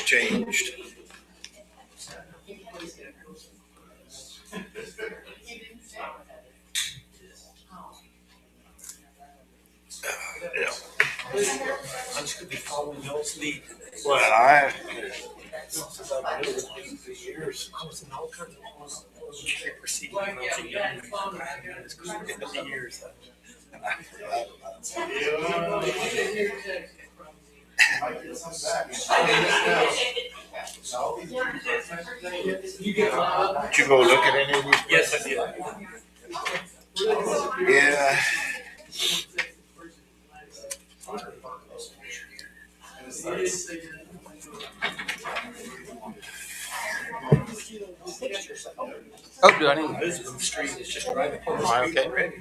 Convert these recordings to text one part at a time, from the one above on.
Changed. Yeah. I'm just gonna be following y'all's lead. Well, I Years. I was in all kinds of proceedings when I was a young man. It's good for 50 years. did you go look at any of these? Yes, I did. Yeah. Oh, do I need? Elizabeth Street is just right upon the Am I street okay? already.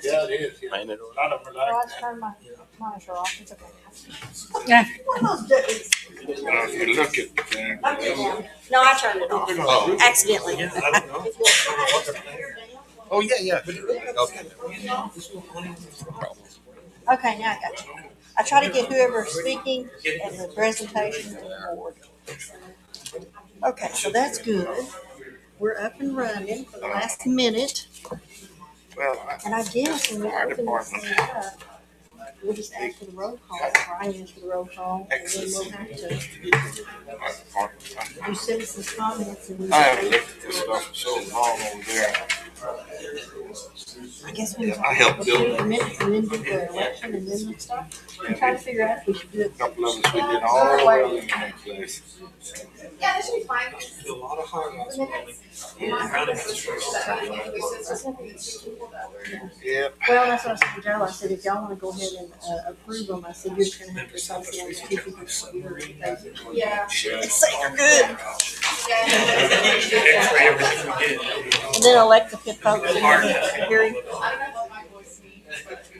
Yeah, it is. Yeah. Ain't it? A lot of them are Well, I like just turned my monitor off. It's okay. that. If you look at them, No, I turned it off oh, accidentally. Yeah, I don't know. Oh, yeah, yeah. Okay. Okay, now I got you. I try to get whoever's speaking and the presentation to the board. Okay, so that's good. We're up and running for the last minute. well, And I guess when we Fire open this department. thing up, we'll just ask for the roll call. Brian ask for the roll call, and then we'll have to do citizens' comments. And I haven't looked at this stuff for so long over there. I guess we I helped build approve the minutes and then do the election and then the stuff. I'm trying to figure out if we should do A it. couple of us, we did all the way in that place. Yeah, that should be fine. Do a lot of hard ones, probably. Yep. Well, that's what I said to Joe. I said, if y'all want to go ahead and approve them, I said, you're just going to have to sign them on the two people's computer. Yeah. Say you're good. X-ray everything we did. And then elect the fifth vote. Hearing. I don't know what my voice means. At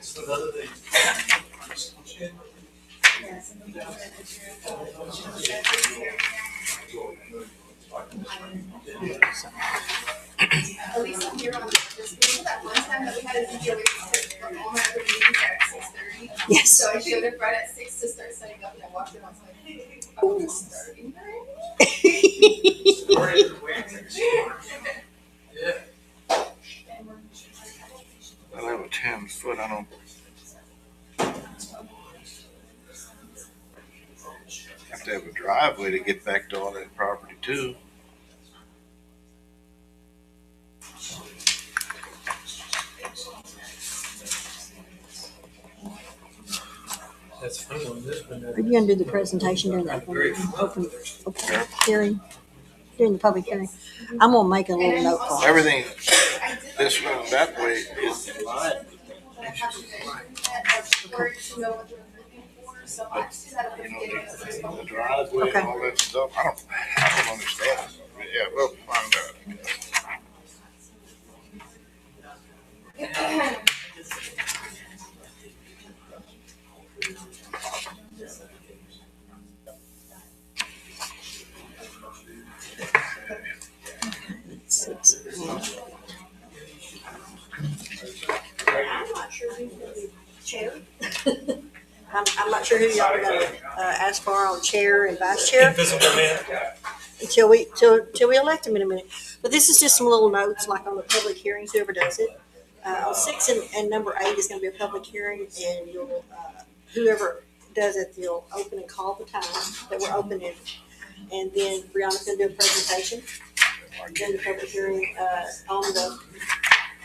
least I'm here on this. That one time that we had a video, we took from all my other meetings at 6:30. Yes. So I showed up right at 6 to start setting up, and I walked in, I was like, oh, it's starting Well, I have a 10-foot, I don't. Have to have a driveway to get back to all that property too. That's funny on this one. Are you going to do the presentation during that open hearing? During the public hearing? I'm going to make a little note for it. Everything this way and that way is Where to know what you're looking for, so I just had a the driveway and all that stuff. I don't understand. Yeah, we'll find out. I'm not sure who's going to be chair. I'm not sure who y'all are going to ask for on chair and vice chair Invisible man. until we elect them in a minute. But this is just some little notes, like on the public hearings, whoever does it. On 6 and number 8 is going to be a public hearing, and you'll whoever does it, you'll open and call the time that we're opening, and then Brianna's going to do a presentation. Then the public hearing on the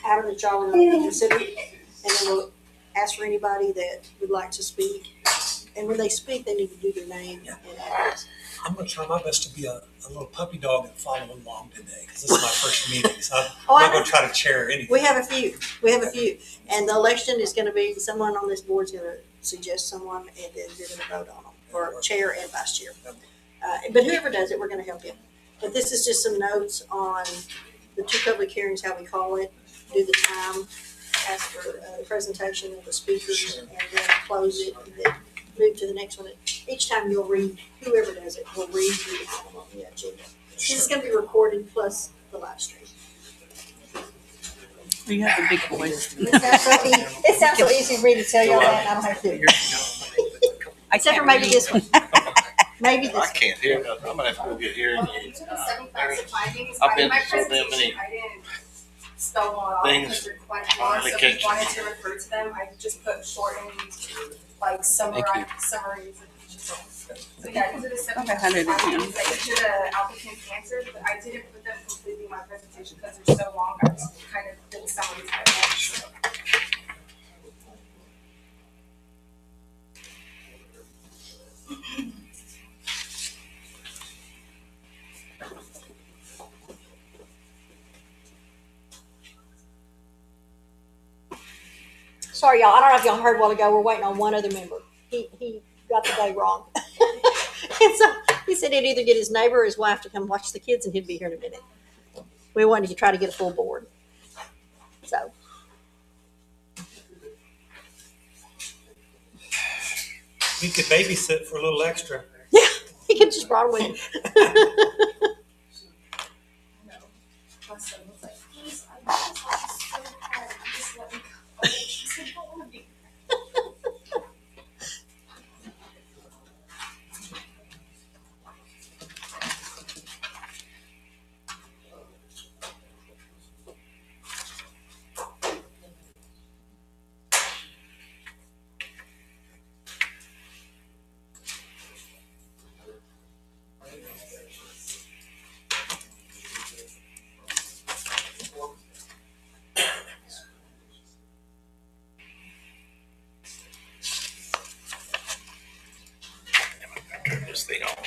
item that y'all are going to consider, and then we'll ask for anybody that would like to speak. And when they speak, they need to do their name and address. I'm gonna try my best to be a little puppy dog and follow along today, because this is my first meeting, so I'm not gonna try to chair anything. We have a few. And the election is going to be, someone on this board is going to suggest someone, and then you're going to vote on them for chair and vice chair. But whoever does it, we're going to help you. But this is just some notes on the 2 public hearings, how we call it, do the time, ask for the presentation of the speakers, and then close it, and then move to the next one. Each time you'll read, whoever does it, will read the item on the agenda. This is going to be recorded plus the live stream. You have the big voice. It sounds so easy for me to tell y'all that, I don't have to do it. Except for maybe this one. Maybe this I one. can't hear nothing. I'm gonna have to go get hearing aids. To the 75 supply things, I've been my to so damn presentation, many I didn't spell them all out things because they're quite long, so if finally you wanted to refer to them, I just put shortened, like summaries of each of them. So yeah, these are the 75 had it supply again. things that each of the applicants answered, but I didn't put them completely in my presentation because they're so long, I just kind of did summaries by them. Sorry, y'all. I don't know if y'all heard a while ago. We're waiting on one other member. He got the day wrong. And so he said he'd either get his neighbor or his wife to come watch the kids, and he'd be here in a minute. We wanted to try to get a full board. So We could babysit for a little extra. yeah, he could just brought him with him. My son was like, please, I just want you so bad, just let me go. She said, I don't want to be. Turn this thing on.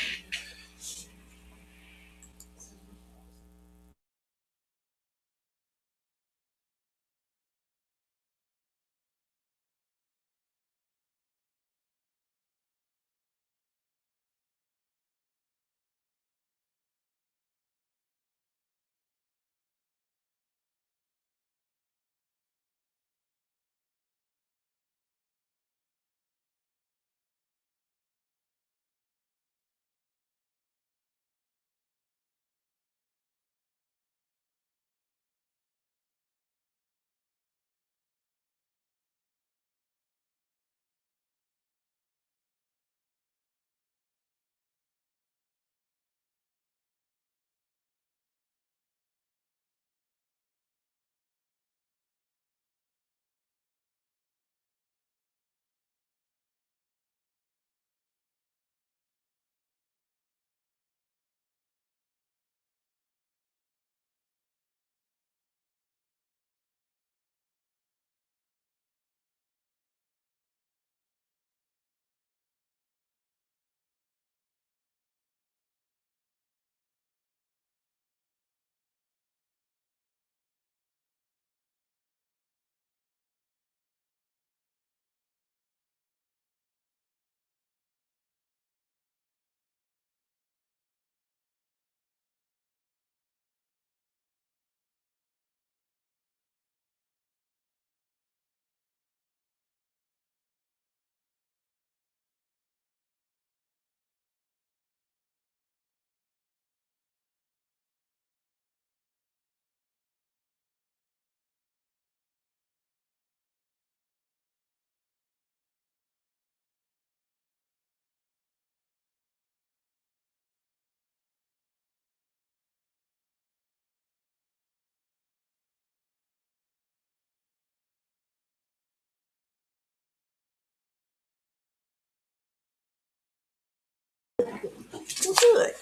Well, good.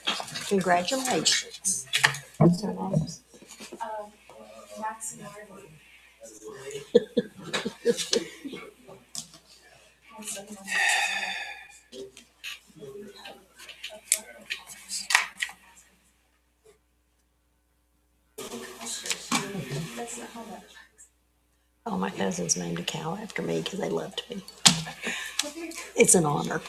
Congratulations. What's her name? Max and Marley. My son wants to- That's not how that works. Oh, my cousins named a cow after me because they loved me. It's an honor.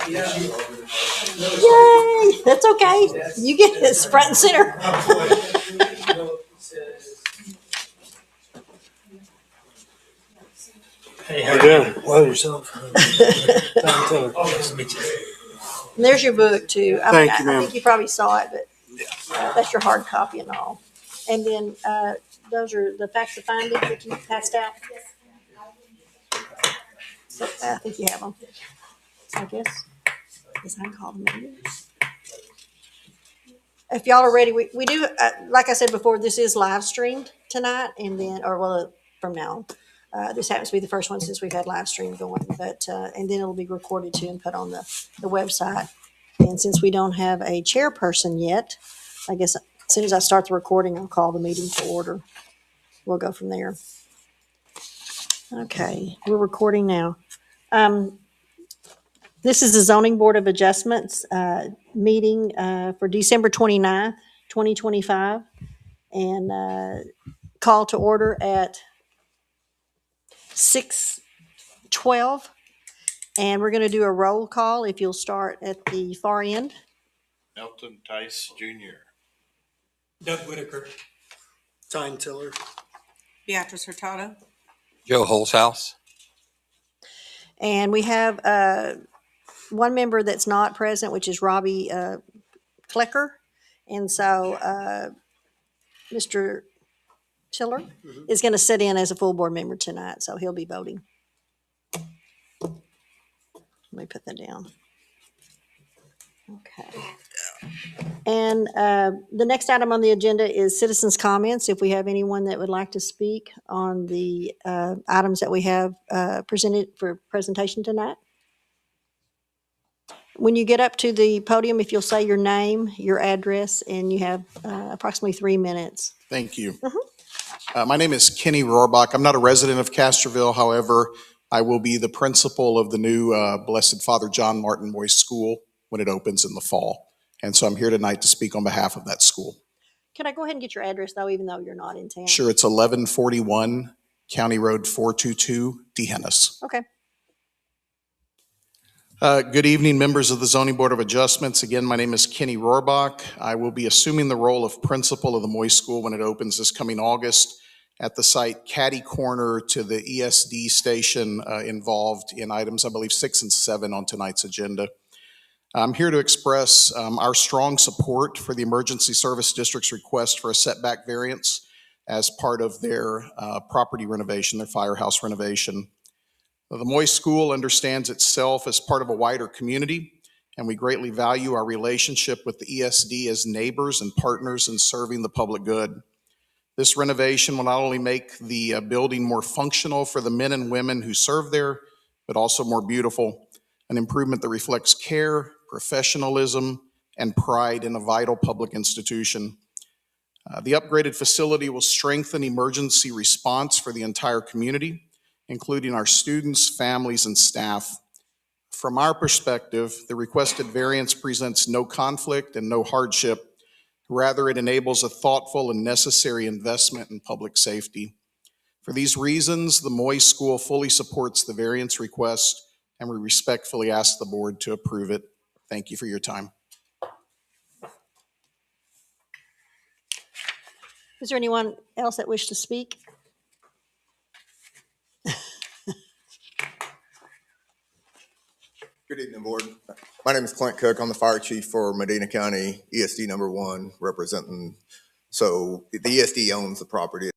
Yay! That's okay. You get this front and center. Hey, how you doing? Well, yourself. Tom Tiller. Nice to meet you. And there's your book too. I Thank mean, you, I ma'am. think you probably saw it, but that's your hard copy and all. And then those are the facts of findings that you passed out. So I think you have them. I guess. Yes, I can call them meeting. If y'all are ready, we do, like I said before, this is live streamed tonight and then, or well, from now on. This happens to be the first one since we've had live stream going, but, and then it'll be recorded too and put on the website. And since we don't have a chairperson yet, I guess as soon as I start the recording, I'll call the meeting to order. We'll go from there. Okay, we're recording now. This is the Zoning Board of Adjustments meeting for December 29th, 2025. And call to order at 6:12. And we're going to do a roll call if you'll start at the far end. Elton Tice Jr. Doug Whitaker. Time Tiller. Beatrice Hurtado. Joe Holzhaus. And we have one member that's not present, which is Robbie Klecker. And so Mr. Tiller is going to sit in as a full board member tonight, so he'll be voting. Let me put that down. Okay. And the next item on the agenda is citizens' comments. If we have anyone that would like to speak on the items that we have presented for presentation tonight. When you get up to the podium, if you'll say your name, your address, and you have approximately 3 minutes. Thank you. My name is Kenny Rohrbach. I'm not a resident of Castroville. However, I will be the principal of the new Blessed Father John Martin Boys School when it opens in the fall. And so I'm here tonight to speak on behalf of that school. Can I go ahead and get your address, though, even though you're not in town? Sure, it's 1141 County Road 422, D'Hanis. Okay. Good evening, members of the Zoning Board of Adjustments. Again, my name is Kenny Rohrbach. I will be assuming the role of principal of the Moy School when it opens this coming August at the site catty corner to the ESD station involved in items, I believe, 6 and 7 on tonight's agenda. I'm here to express our strong support for the Emergency Service District's request for a setback variance as part of their property renovation, their firehouse renovation. The Moy School understands itself as part of a wider community, and we greatly value our relationship with the ESD as neighbors and partners in serving the public good. This renovation will not only make the building more functional for the men and women who serve there, but also more beautiful, an improvement that reflects care, professionalism, and pride in a vital public institution. The upgraded facility will strengthen emergency response for the entire community, including our students, families, and staff. From our perspective, the requested variance presents no conflict and no hardship. Rather, it enables a thoughtful and necessary investment in public safety. For these reasons, the Moy School fully supports the variance request, and we respectfully ask the board to approve it. Thank you for your time. Is there anyone else that wishes to speak? Good evening, board. My name is Clint Cook. I'm the fire chief for Medina County ESD number 1, representing. So the ESD owns the property.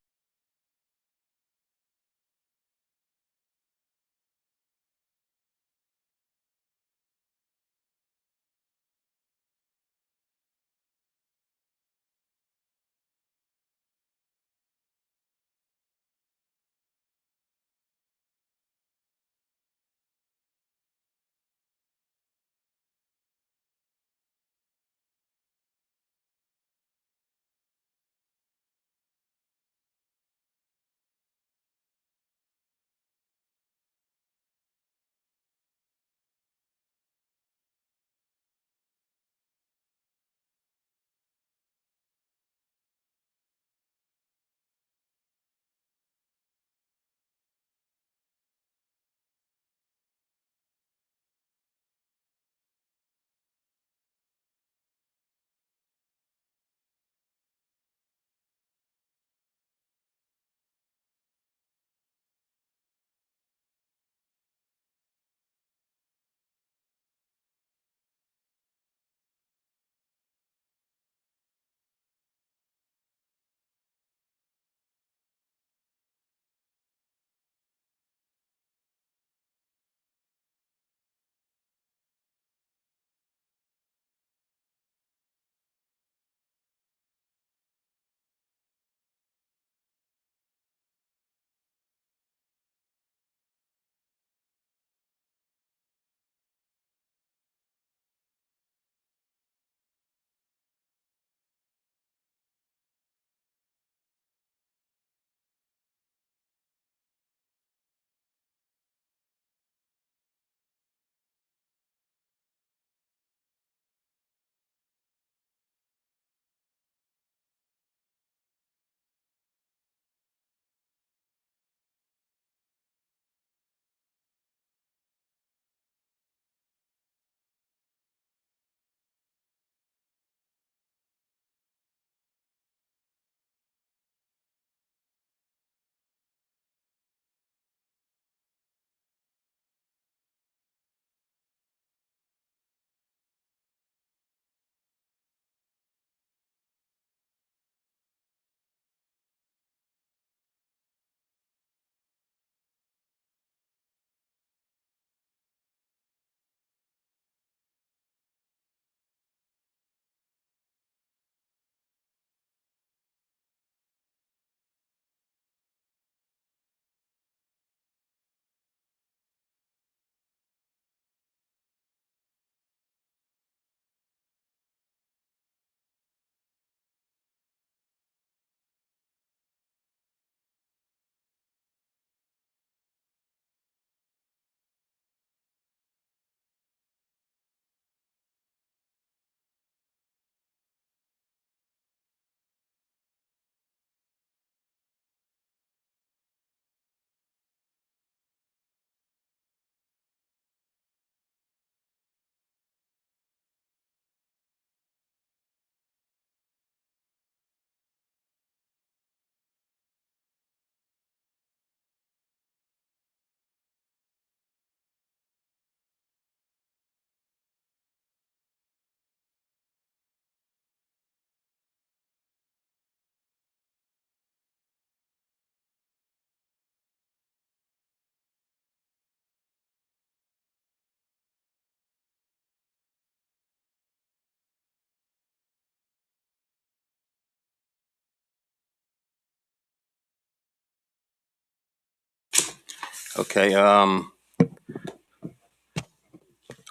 Okay, I'll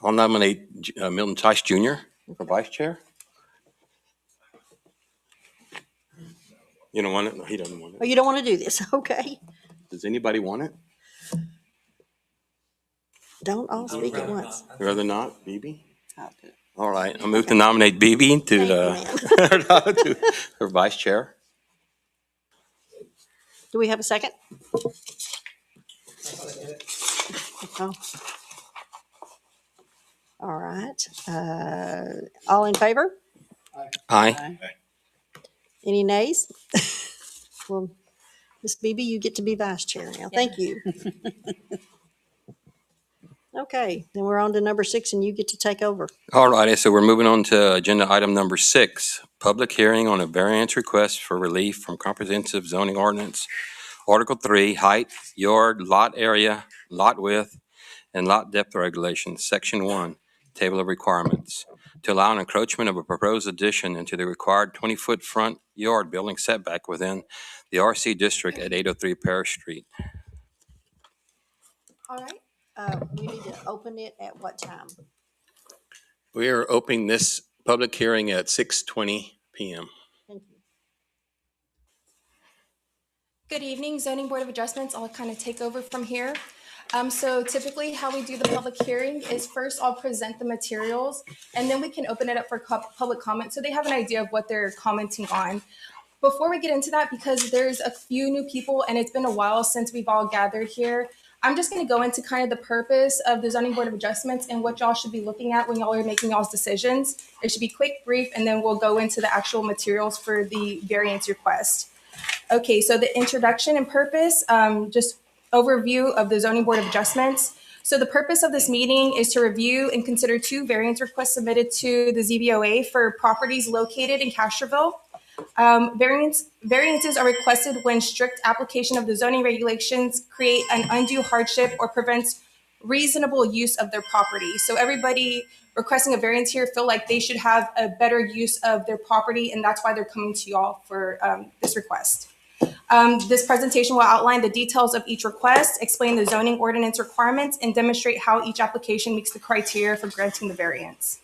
nominate Milton Tice Jr. for vice chair. You don't want it? No, he doesn't want Oh, it. you don't want to do this? Okay. Does anybody want it? Don't all speak at Rather once. not. Rather not, BB? I'll do it. All right, I move to nominate BB to for vice chair. Do we have a second? Oh. All right. All in favor? Aye. Any nays? Well, Ms. Beebe, you get to be vice chair now. Thank you. Okay, then we're on to number 6 and you get to take over. All righty, so we're moving on to agenda item number 6, public hearing on a variance request for relief from comprehensive zoning ordinance. Article 3, height, yard, lot area, lot width, and lot depth regulations, Section 1, table of requirements, to allow an encroachment of a proposed addition into the required 20-foot front yard building setback within the RC district at 803 Parish Street. All right. We need to open it at what time? We are opening this public hearing at 6:20 p.m. Thank you. Good evening, Zoning Board of Adjustments. I'll kind of take over from here. So typically how we do the public hearing is first I'll present the materials and then we can open it up for public comment so they have an idea of what they're commenting on. Before we get into that, because there's a few new people and it's been a while since we've all gathered here, I'm just going to go into kind of the purpose of the Zoning Board of Adjustments and what y'all should be looking at when y'all are making y'all's decisions. It should be quick, brief, and then we'll go into the actual materials for the variance request. Okay, so the introduction and purpose, just overview of the Zoning Board of Adjustments. So the purpose of this meeting is to review and consider 2 variance requests submitted to the ZBOA for properties located in Castroville. Variances are requested when strict application of the zoning regulations create an undue hardship or prevents reasonable use of their property. So everybody requesting a variance here feel like they should have a better use of their property, and that's why they're coming to y'all for this request. This presentation will outline the details of each request, explain the zoning ordinance requirements, and demonstrate how each application meets the criteria for granting the variance.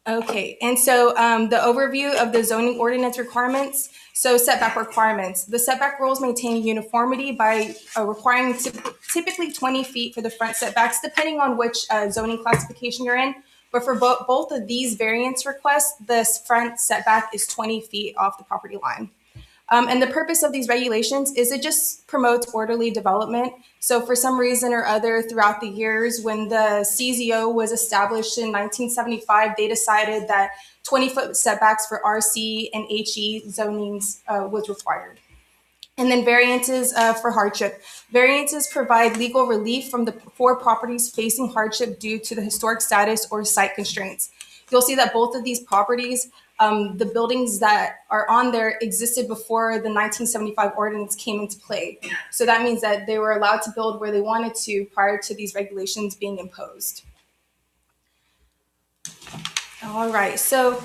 Okay, and so the overview of the zoning ordinance requirements. So setback requirements. The setback rules maintain uniformity by requiring typically 20 feet for the front setbacks, depending on which zoning classification you're in. But for both of these variance requests, this front setback is 20 feet off the property line. And the purpose of these regulations is it just promotes orderly development. So for some reason or other throughout the years, when the CZO was established in 1975, they decided that 20-foot setbacks for RC and HE zonings was required. And then variances for hardship. Variances provide legal relief for properties facing hardship due to the historic status or site constraints. You'll see that both of these properties, the buildings that are on there existed before the 1975 ordinance came into play. So that means that they were allowed to build where they wanted to prior to these regulations being imposed. All right, so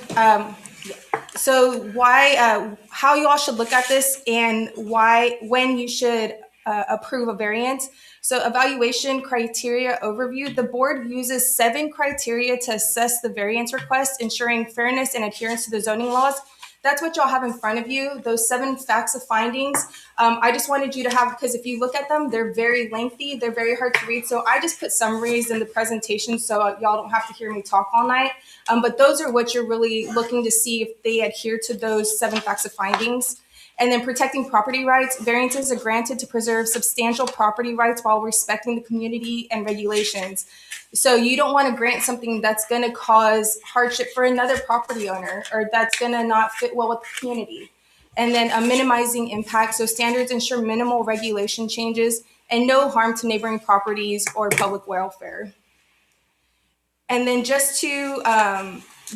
how you all should look at this and when you should approve a variance. So evaluation criteria overview, the board uses 7 criteria to assess the variance request, ensuring fairness and adherence to the zoning laws. That's what y'all have in front of you, those 7 facts of findings. I just wanted you to have, because if you look at them, they're very lengthy, they're very hard to read. So I just put summaries in the presentation so y'all don't have to hear me talk all night. But those are what you're really looking to see if they adhere to those 7 facts of findings. And then protecting property rights, variances are granted to preserve substantial property rights while respecting the community and regulations. So you don't want to grant something that's going to cause hardship for another property owner or that's going to not fit well with the community. And then minimizing impact. So standards ensure minimal regulation changes and no harm to neighboring properties or public welfare. And then just to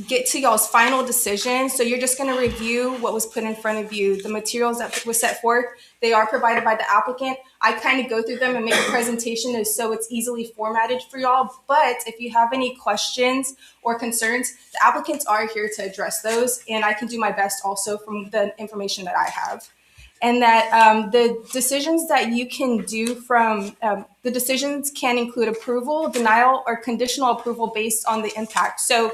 get to y'all's final decision. So you're just going to review what was put in front of you. The materials that was set forth, they are provided by the applicant. I kind of go through them and make a presentation so it's easily formatted for y'all. But if you have any questions or concerns, the applicants are here to address those. And I can do my best also from the information that I have. and that the decisions that you can do from the decisions can include approval, denial, or conditional approval based on the impact. So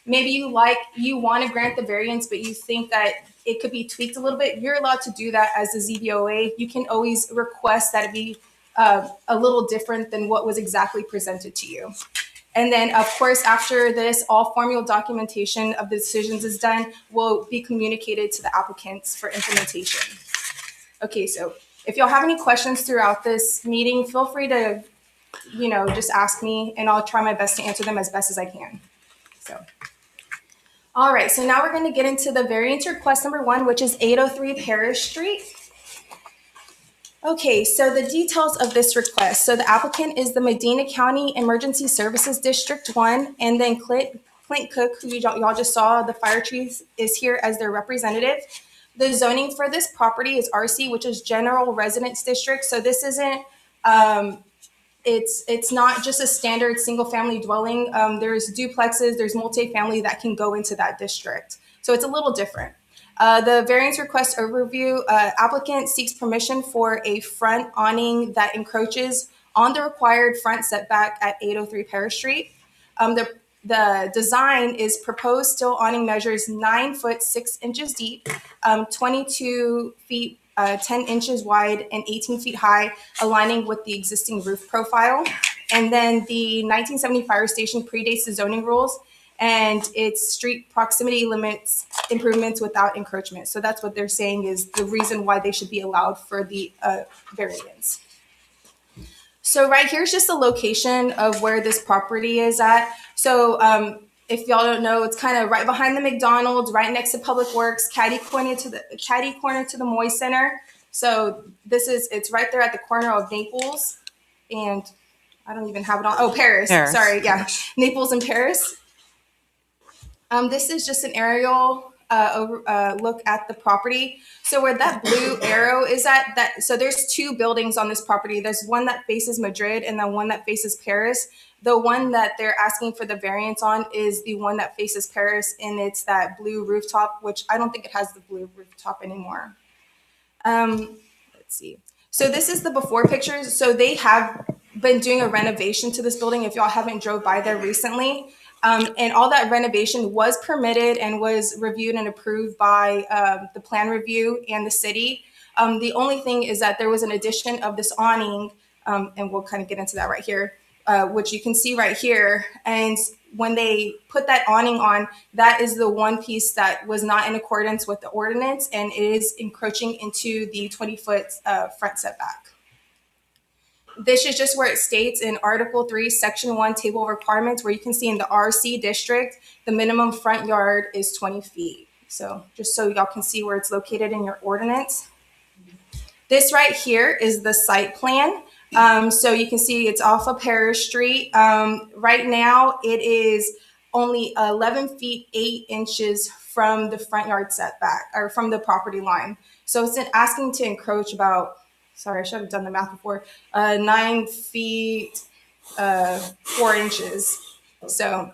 maybe you want to grant the variance, but you think that it could be tweaked a little bit. You're allowed to do that as a ZBOA. You can always request that it be a little different than what was exactly presented to you. And then, of course, after this, all formal documentation of the decisions is done will be communicated to the applicants for implementation. Okay, so if y'all have any questions throughout this meeting, feel free to, just ask me, and I'll try my best to answer them as best as I can. So, all right, so now we're going to get into the variance request number 1, which is 803 Parish Street. Okay, so the details of this request. So the applicant is the Medina County Emergency Services District 1, and then Clint Cook, who y'all just saw, the fire chief, is here as their representative. The zoning for this property is RC, which is General Residence District. So this isn't, it's not just a standard single family dwelling. There's duplexes, there's multifamily that can go into that district. So it's a little different. The variance request overview, applicant seeks permission for a front awning that encroaches on the required front setback at 803 Parish Street. The design is proposed steel awning measures 9 foot 6 inches deep, 22 feet 10 inches wide, and 18 feet high, aligning with the existing roof profile. And then the 1970 fire station predates the zoning rules, and its street proximity limits improvements without encroachment. So that's what they're saying is the reason why they should be allowed for the variance. So right here is just the location of where this property is at. So if y'all don't know, it's kind of right behind the McDonald's, right next to Public Works, catty corner to the Moy Center. So it's right there at the corner of Naples and I don't even have it on. Oh, Paris. Sorry, yeah, Naples and Paris. This is just an aerial look at the property. So where that blue arrow is at, so there's 2 buildings on this property. There's one that faces Madrid and then one that faces Paris. The one that they're asking for the variance on is the one that faces Paris, and it's that blue rooftop, which I don't think it has the blue rooftop anymore. Let's see. So this is the before pictures. So they have been doing a renovation to this building, if y'all haven't drove by there recently. And all that renovation was permitted and was reviewed and approved by the plan review and the city. The only thing is that there was an addition of this awning, and we'll kind of get into that right here, which you can see right here. And when they put that awning on, that is the one piece that was not in accordance with the ordinance, and it is encroaching into the 20-foot front setback. This is just where it states in Article 3, Section 1, Table of Requirements, where you can see in the RC district, the minimum front yard is 20 feet. So just so y'all can see where it's located in your ordinance. This right here is the site plan. So you can see it's off of Parish Street. Right now, it is only 11 feet 8 inches from the front yard setback, or from the property line. So it's asking to encroach about, sorry, I should have done the math before, 9 feet 4 inches. So,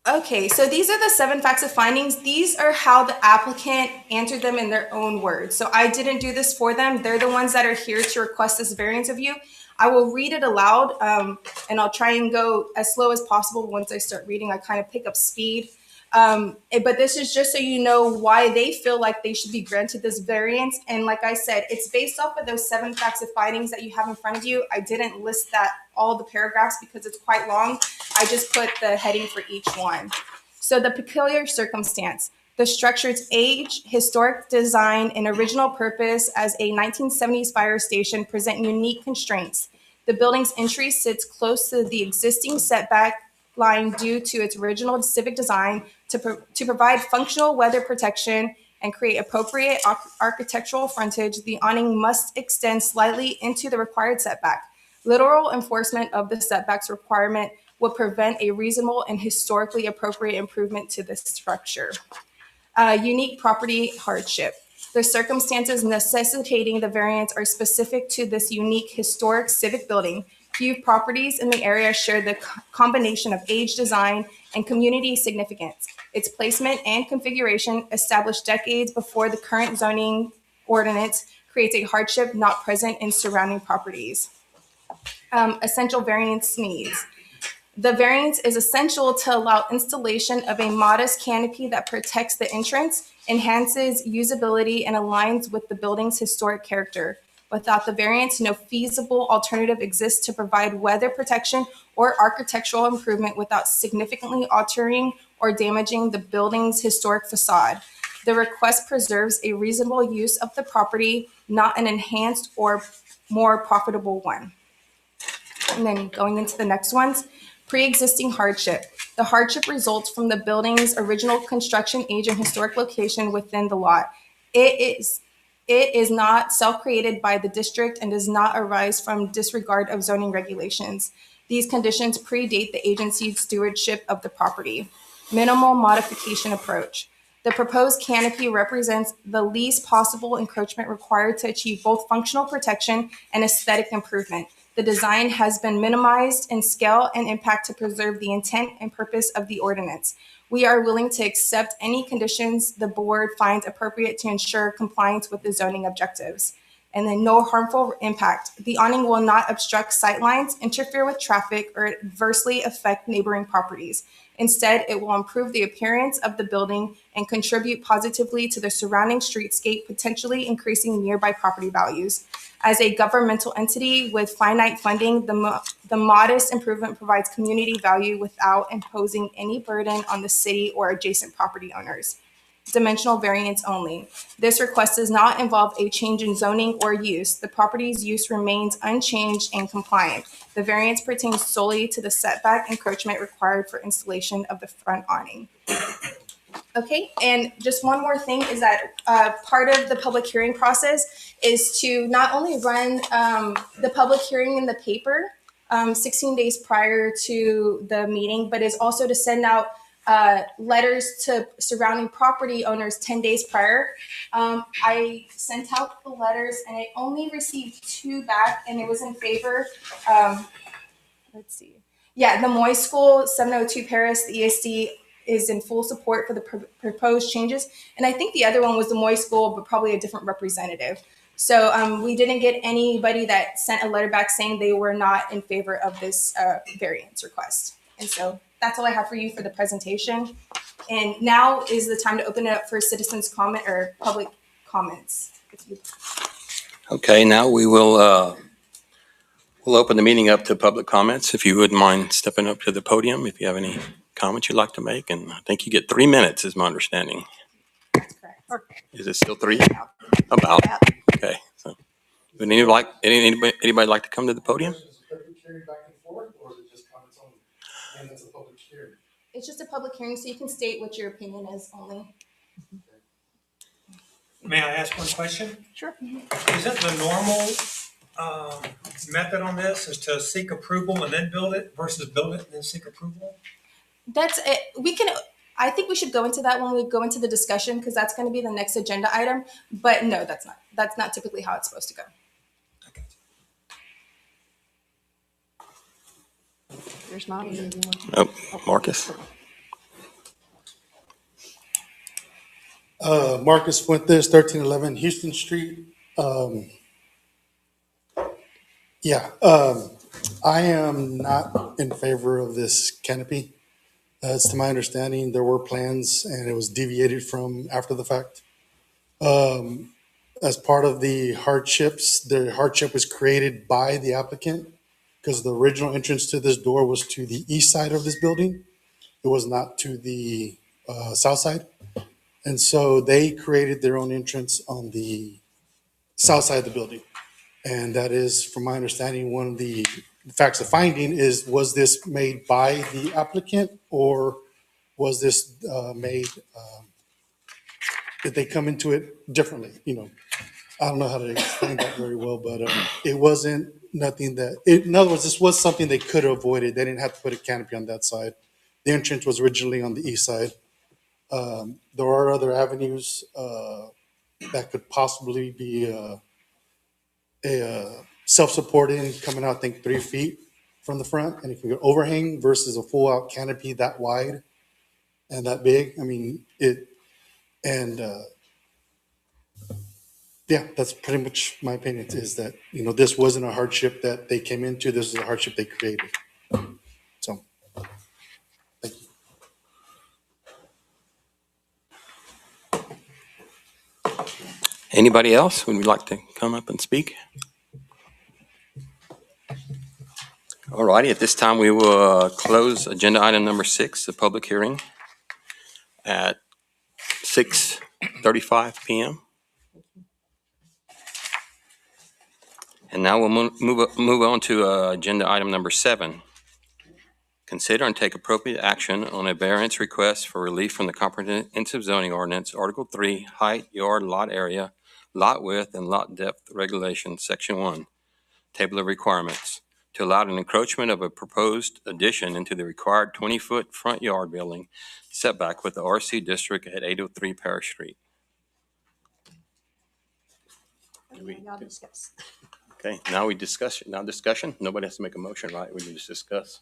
okay, so these are the 7 facts of findings. These are how the applicant answered them in their own words. So I didn't do this for them. They're the ones that are here to request this variance of you. I will read it aloud, and I'll try and go as slow as possible. Once I start reading, I kind of pick up speed. But this is just so you know why they feel like they should be granted this variance. And like I said, it's based off of those 7 facts of findings that you have in front of you. I didn't list all the paragraphs because it's quite long. I just put the heading for each one. So the peculiar circumstance, the structure's age, historic design, and original purpose as a 1970s fire station present unique constraints. The building's entry sits close to the existing setback line due to its original civic design to provide functional weather protection and create appropriate architectural frontage. The awning must extend slightly into the required setback. Literal enforcement of the setbacks requirement would prevent a reasonable and historically appropriate improvement to this structure. Unique property hardship. The circumstances necessitating the variance are specific to this unique historic civic building. Few properties in the area share the combination of age, design, and community significance. Its placement and configuration, established decades before the current zoning ordinance, creates a hardship not present in surrounding properties. Essential variance needs. The variance is essential to allow installation of a modest canopy that protects the entrance, enhances usability, and aligns with the building's historic character. Without the variance, no feasible alternative exists to provide weather protection or architectural improvement without significantly altering or damaging the building's historic facade. The request preserves a reasonable use of the property, not an enhanced or more profitable one. And then going into the next ones, pre-existing hardship. The hardship results from the building's original construction age and historic location within the lot. It is not self-created by the district and does not arise from disregard of zoning regulations. These conditions predate the agency's stewardship of the property. Minimal modification approach. The proposed canopy represents the least possible encroachment required to achieve both functional protection and aesthetic improvement. The design has been minimized in scale and impact to preserve the intent and purpose of the ordinance. We are willing to accept any conditions the board finds appropriate to ensure compliance with the zoning objectives. And then no harmful impact. The awning will not obstruct sightlines, interfere with traffic, or adversely affect neighboring properties. Instead, it will improve the appearance of the building and contribute positively to the surrounding streetscape, potentially increasing nearby property values. As a governmental entity with finite funding, the modest improvement provides community value without imposing any burden on the city or adjacent property owners. Dimensional variance only. This request does not involve a change in zoning or use. The property's use remains unchanged and compliant. The variance pertains solely to the setback encroachment required for installation of the front awning. Okay, and just one more thing is that part of the public hearing process is to not only run the public hearing in the paper 16 days prior to the meeting, but is also to send out letters to surrounding property owners 10 days prior. I sent out the letters and I only received 2 back, and it was in favor. Let's see. Yeah, the Moy School, 702 Paris, the ESD is in full support for the proposed changes. And I think the other one was the Moy School, but probably a different representative. So we didn't get anybody that sent a letter back saying they were not in favor of this variance request. And so that's all I have for you for the presentation. And now is the time to open it up for citizens' comment or public comments. Okay, now we will we'll open the meeting up to public comments. If you wouldn't mind stepping up to the podium, if you have any comments you'd like to make, and I think you get 3 minutes, is my understanding. That's correct. Is it still 3? About. Okay. So, would anybody like to come to the podium? It's just a public hearing, so you can state what your opinion is only. May I ask one question? Sure. Isn't the normal method on this is to seek approval and then build it versus build it and then seek approval? That's it. I think we should go into that when we go into the discussion, because that's going to be the next agenda item. But no, that's not. That's not typically how it's supposed to go. Okay. There's not an easy one. Oh, Marcus. Marcus Fuentes, 1311 Houston Street. I am not in favor of this canopy. It's to my understanding, there were plans and it was deviated from after the fact. As part of the hardship was created by the applicant because the original entrance to this door was to the east side of this building. It was not to the south side. And so they created their own entrance on the south side of the building. And that is, from my understanding, one of the facts of finding is, was this made by the applicant or was this made, did they come into it differently? You know, I don't know how to explain that very well, but it wasn't nothing that, in other words, this was something they could have avoided. They didn't have to put a canopy on that side. The entrance was originally on the east side. There are other avenues that could possibly be self-supporting, coming out, I think 3 feet from the front, and it can go overhang versus a full out canopy that wide and that big. I mean, yeah, that's pretty much my opinion, is that, this wasn't a hardship that they came into, this is a hardship they created. So, thank you. Anybody else would like to come up and speak? All righty, at this time, we will close agenda item number 6, the public hearing, at 6:35 PM. And now we'll move on to agenda item number 7. Consider and take appropriate action on a variance request for relief from the comprehensive zoning ordinance, Article 3, height, yard, lot area, lot width, and lot depth regulations, Section 1, Table of Requirements, to allow an encroachment of a proposed addition into the required 20-foot front yard building setback with the RC district at 803 Parish Street. Y'all discuss. Okay, now discussion. Nobody has to make a motion, right? We can just discuss.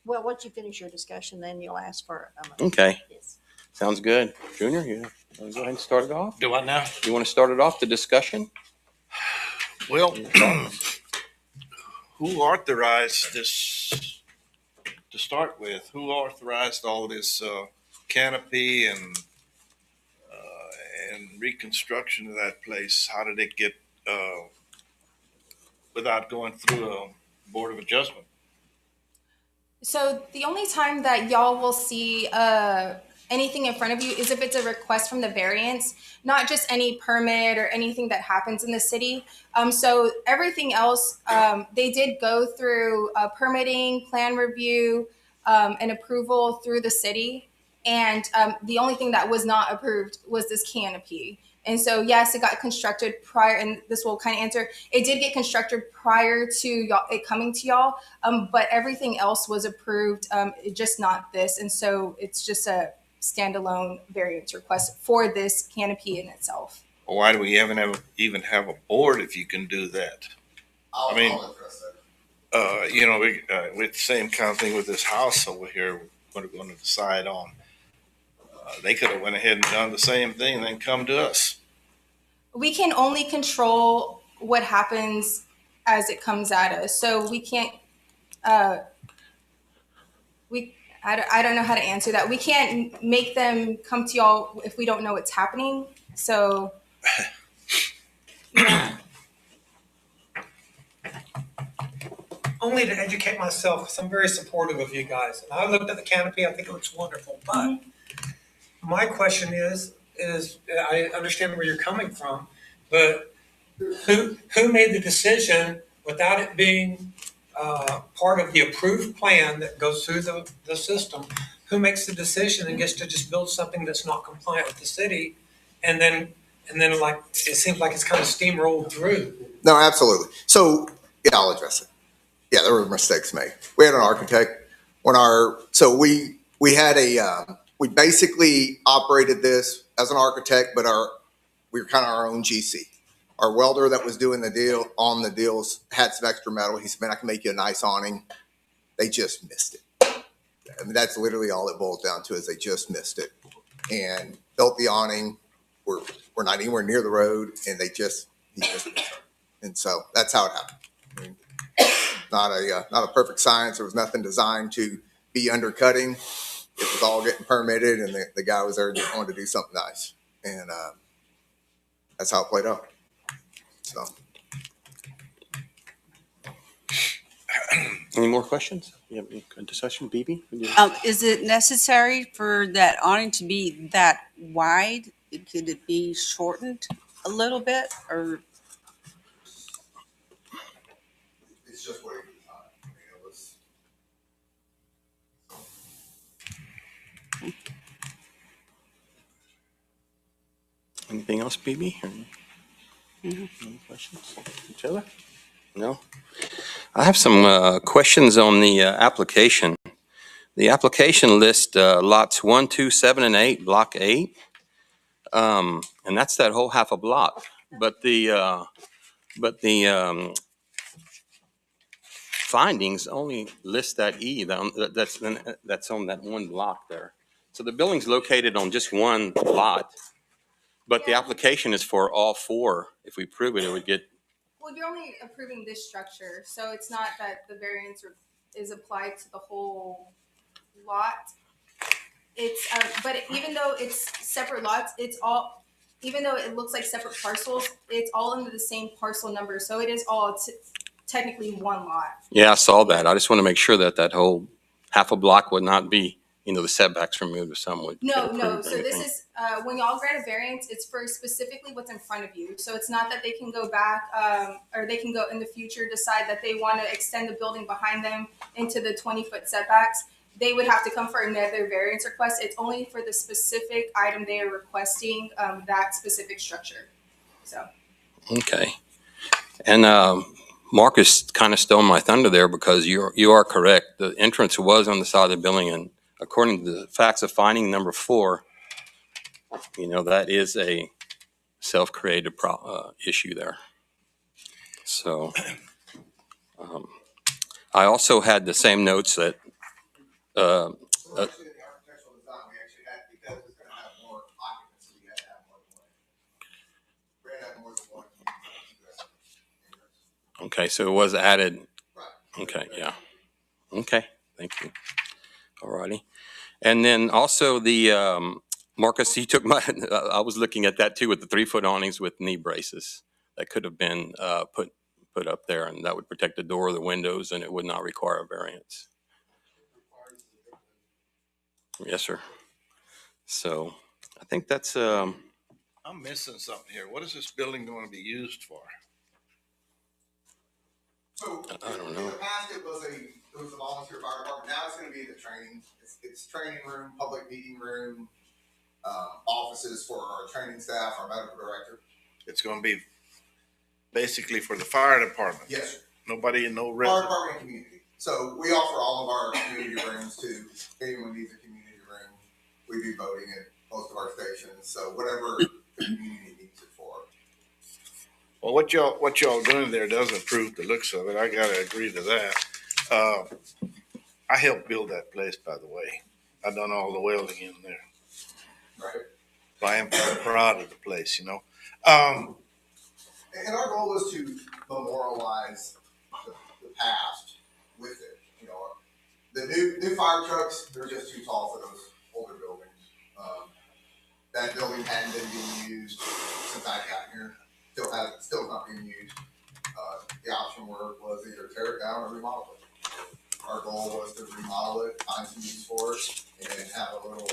Well, once you finish your discussion, then you'll ask for a motion. Okay, Yes. sounds good. Junior, you want to go ahead and start it off? Do I now? You want to start it off, the discussion? Well, who authorized this to start with? Who authorized all this canopy and reconstruction of that place? How did it get without going through a board of adjustment? So the only time that y'all will see anything in front of you is if it's a request from the variance, not just any permit or anything that happens in the city. So everything else, they did go through permitting, plan review, and approval through the city. And the only thing that was not approved was this canopy. And so, yes, it got constructed prior, and this will kind of answer, it did get constructed prior to y'all, it coming to y'all, but everything else was approved, just not this. And so it's just a standalone variance request for this canopy in itself. Or why do we even have a board if you can do that? I'll address that. With the same kind of thing with this house over here, what are we going to decide on? They could have went ahead and done the same thing and then come to us. We can only control what happens as it comes at us. So we can't, I don't know how to answer that. We can't make them come to y'all if we don't know what's happening. So, yeah. Only to educate myself, because I'm very supportive of you guys. And I looked at the canopy, I think it looks wonderful, but my question is I understand where you're coming from, but who made the decision without it being part of the approved plan that goes through the system? Who makes the decision and gets to just build something that's not compliant with the city, and then like it seems like it's kind of steamrolled through? No, absolutely. So, yeah, I'll address it. Yeah, there were mistakes made. We had an architect we basically operated this as an architect, but we were kind of our own GC. Our welder that was doing the deals had some extra metal. He said, "Man, I can make you a nice awning." They just missed it. I mean, that's literally all it boils down to, is they just missed it and built the awning. We're not anywhere near the road, and he just missed it. And so that's how it happened. I mean, not a perfect science. There was nothing designed to be undercutting. It was all getting permitted, and the guy was there just wanted to do something nice, and that's how it played out. So, Any more questions? You have any discussion, BB? Is it necessary for that awning to be that wide? Could it be shortened a little bit, or? it's just what he designed. I mean, it was. Anything else, BB? Any questions? Taylor? No? I have some questions on the application. The application lists lots 1, 2, 7, and 8, block 8. And that's that whole half a block. But the findings only list that E, that's on that one block there. So the building's located on just one lot, but the Yeah. application is for all four. If we prove it, it would get, Well, you're only approving this structure, so it's not that the variance is applied to the whole lot. It's, but even though it's separate lots, it's all, even though it looks like separate parcels, it's all under the same parcel number, so it is all technically one lot. yeah, I saw that. I just want to make sure that that whole half a block would not be, the setbacks removed or something would. No, get approved no, or so this anything. is, when y'all grant a variance, it's for specifically what's in front of you. So it's not that they can go back, or they can go in the future, decide that they want to extend the building behind them into the 20-foot setbacks. They would have to come for another variance request. It's only for the specific item they are requesting, that specific structure, so. Okay. And Marcus kind of stole my thunder there because you are correct. The entrance was on the side of the building, and according to the facts of finding number 4, that is a self-created issue there. So I also had the same notes that Well, actually, in the architectural design, we actually had, because it's gonna have more occupancy, we had to have more than one. We had to have more than one. okay, so it was added. Right. Okay, yeah. Okay, thank you. All righty. And then also the, Marcus, you took my, I was looking at that too with the 3-foot awnings with knee braces that could have been put up there, and that would protect the door, the windows, and it would not require a variance. Yes, sir. So I think that's, I'm missing something here. What is this building going to be used for? So, I don't in know. the past, it was a volunteer fire department, now it's gonna be the training, it's training room, public meeting room, offices for our training staff, our medical director. It's going to be basically for the fire department. Yes, sir. Nobody, no Fire resident. department and community. So we offer all of our community rooms to anyone who needs a community room. We do voting at most of our stations, so whatever the community needs it for. Well, what y'all doing there does improve the looks of it. I gotta agree to that. I helped build that place, by the way. I done all the welding in there. Right. I am kind of proud of the place, And our goal is to memorialize the past with it. The new fire trucks, they're just too tall for those older buildings. That building hadn't been being used since I got here. Still not being used. The option was either tear it down or remodel it. Our goal was to remodel it, find some use for it, and then have a little,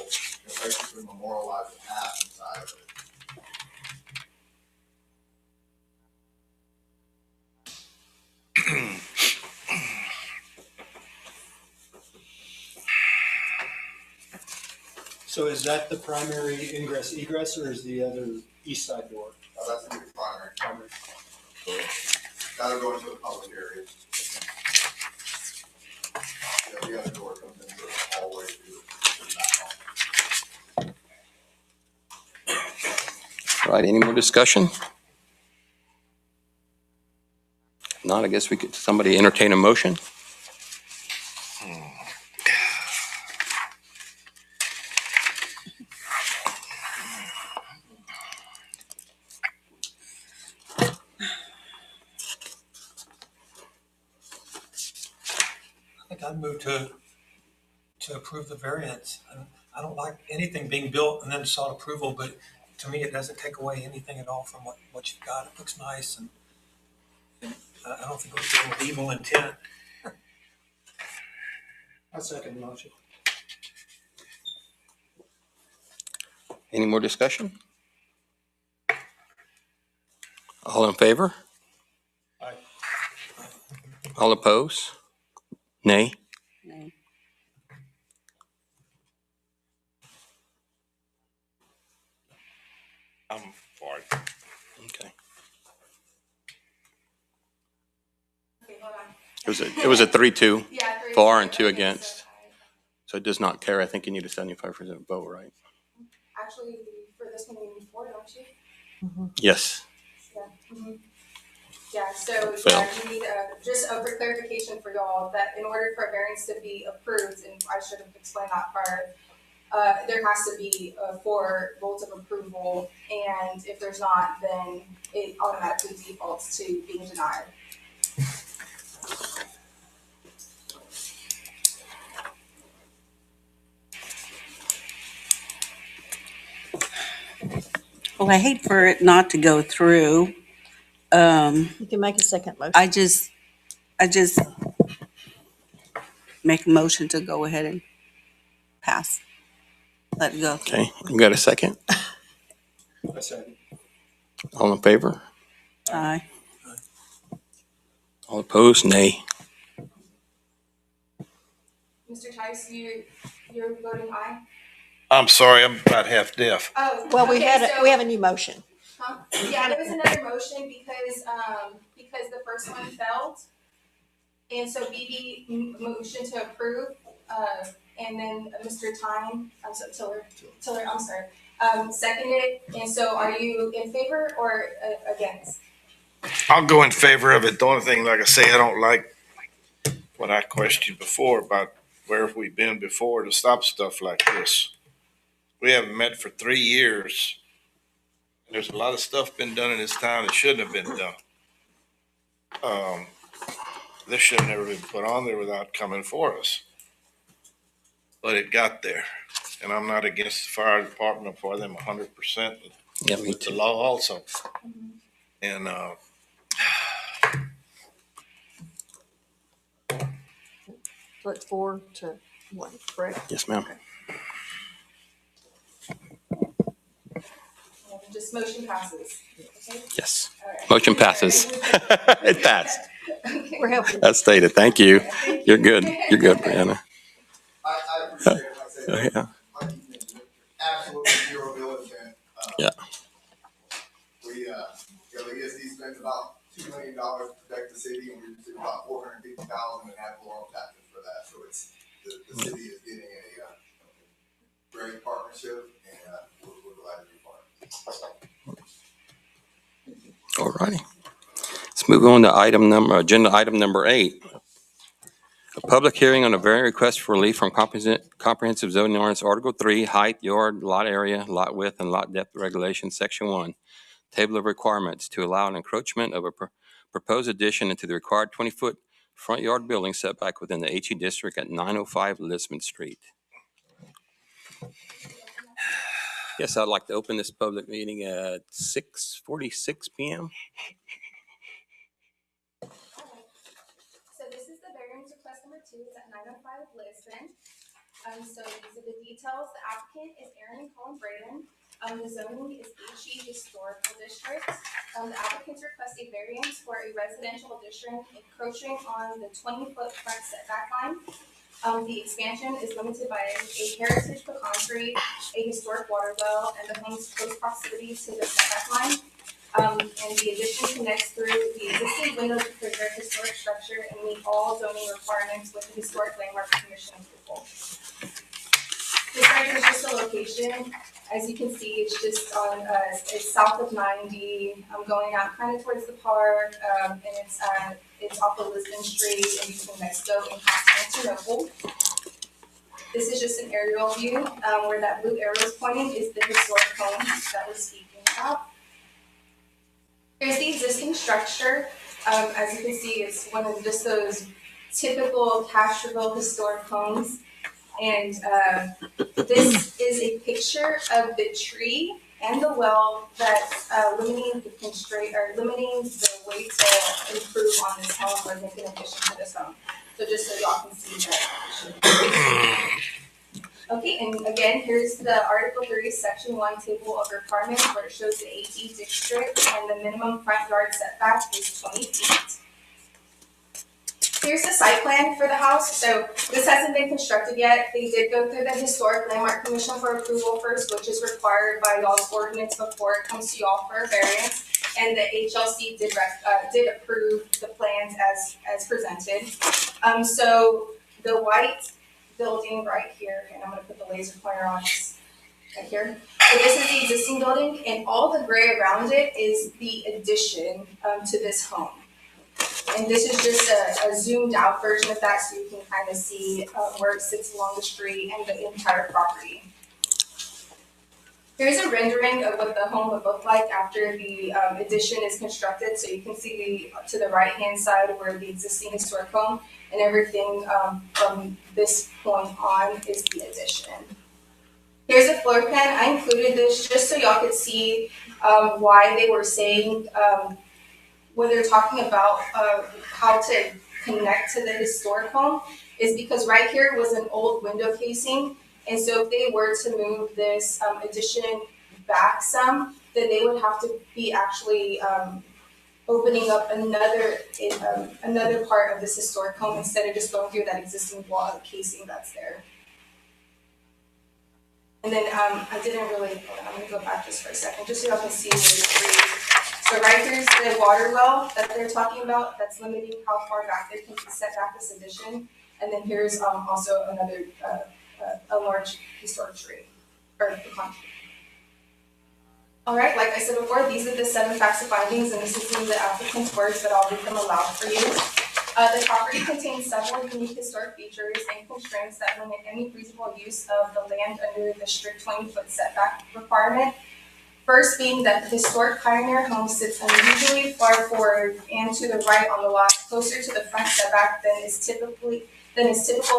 basically memorialize the past inside of it. So is that the primary ingress egress, or is the other east side door? That's gonna be the primary. That'll go into the public area. The other door comes into the hallway to the back hall. all right, any more discussion? If not, I guess we could, somebody entertain a motion. I think I'd move to approve the variance. I don't like anything being built and then sought approval, but to me, it doesn't take away anything at all from what you've got. It looks nice, and I don't think it was done with evil intent. I second the motion. Any more discussion? All in favor? Aye. All opposed? Nay? No. I'm for it. Okay. Okay, hold on. It was a 3-2 Yeah, 3. for and 2 against. So it does not carry. I think you need a 75% vote, right? Actually, for this one, we need 4, don't you? Yes. Yeah. Yeah, so Fail. you need, just for clarification for y'all, that in order for a variance to be approved, and I should have explained that prior, there has to be 4 votes of approval, and if there's not, then it automatically defaults to being denied. Well, I hate for it not to go through. You can make a second motion. I just make a motion to go ahead and pass. Let it go. Okay, you got a second? A second. All in favor? Aye. All opposed? Nay. Mr. Tice, you're voting aye? I'm sorry, I'm about half deaf. Oh, Well, we okay, had, so- we have a new motion. Huh? Yeah, there was another motion because the first one failed. And so BB motioned to approve, and then Mr. Tiller, I'm sorry, seconded. And so are you in favor or against? I'll go in favor of it. The only thing, like I say, I don't like what I questioned before about where have we been before to stop stuff like this. We haven't met for 3 years. There's a lot of stuff been done in this town that shouldn't have been done. This should have never been put on there without coming for us. But it got there. And I'm not against the fire department for them 100%. Yeah, me With the too. law also. And, So it's 4 to 1, correct? Yes, ma'am. Just motion passes. Okay? Yes. All right. Motion passes. It passed. Okay. We're helping. As stated. Thank you. You're good. You're good, Brianna. I appreciate it. Like I said, Oh, yeah. like you mentioned, absolutely zero diligent. Yeah. We, the ESD spends about $2 million to protect the city, and we receive about $450,000 in ad valorem taxes for that. So it's, the city is getting a great partnership, and we're glad to be part of it. All righty. Let's move on to agenda item number 8. A public hearing on a variant request for relief from comprehensive zoning ordinance Article 3, height, yard, lot area, lot width, and lot depth regulations, Section 1. Table of requirements to allow an encroachment of a proposed addition into the required 20-foot front yard building setback within the HE district at 905 Lisbon Street. Yes, I'd like to open this public meeting at 6:46 p.m. So this is the variance request number 2, it's at 905 Lisbon. So these are the details. The applicant is Aaron and Colin Braden. The zoning is HE Historical District. The applicants request a variance for a residential addition encroaching on the 20-foot front setback line. The expansion is limited by a heritage pecan tree, a historic water well, and the home's close proximity to the setback line. And the addition connects through the existing window to preserve historic structure and meet all zoning requirements with the Historic Landmark Commission approval. This right is just a location. As you can see, it's just on, it's south of 90. I'm going out kind of towards the park, and it's off of Lisbon Street in between Mexico and Constantinople. This is just an aerial view, where that blue arrow is pointing is the historic home that we're speaking about. Here's the existing structure. As you can see, it's one of just those typical Castroville historic homes. And this is a picture of the tree and the well that's limiting the way to improve on this home or make an addition to this home. So just so y'all can see that. Okay, and again, here's the Article 3, Section 1 table of requirements where it shows the HE district and the minimum front yard setback is 20 feet. Here's the site plan for the house. So this hasn't been constructed yet. They did go through the Historic Landmark Commission for approval first, which is required by y'all's ordinance before it comes to y'all for a variance. And the HLC did approve the plans as presented. So the white building right here, and I'm gonna put the laser pointer on this right here. So this is the existing building, and all the gray around it is the addition to this home. And this is just a zoomed out version of that, so you can kind of see where it sits along the street and the entire property. Here's a rendering of what the home would look like after the addition is constructed. So you can see to the right-hand side where the existing historic home and everything from this point on is the addition. Here's a floor plan. I included this just so y'all could see why they were saying, when they're talking about how to connect to the historic home, is because right here was an old window casing. And so if they were to move this addition back some, then they would have to be actually opening up another part of this historic home instead of just going through that existing wall casing that's there. And then I didn't really, hold on, I'm gonna go back just for a second, just so y'all can see where the tree. So right here's the water well that they're talking about, that's limiting how far back they can set back this addition. And then here's also another a large historic tree, or pecan tree. All right, like I said before, these are the 7 facts and findings, and this is in the applicant's words, but I'll read them aloud for you. The property contains several unique historic features and constraints that limit any feasible use of the land under the strict 20-foot setback requirement. First being that the historic pioneer home sits unusually far forward and to the right on the lot, closer to the front setback than is typical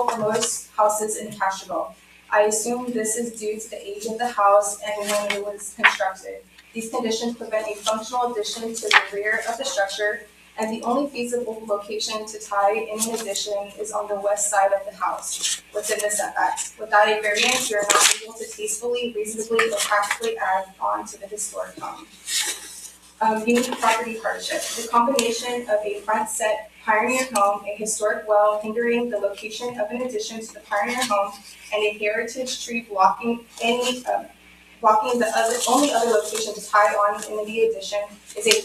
for most houses in Castroville. I assume this is due to the age of the house and when it was constructed. These conditions prevent a functional addition to the rear of the structure, and the only feasible location to tie in an addition is on the west side of the house, within the setbacks. Without a variance, you are not able to tastefully, reasonably, or practically add on to the historic home. Unique property hardship. The combination of a front set pioneer home, a historic well hindering the location of an addition to the pioneer home, and a heritage tree blocking the only other location to tie on in the addition is a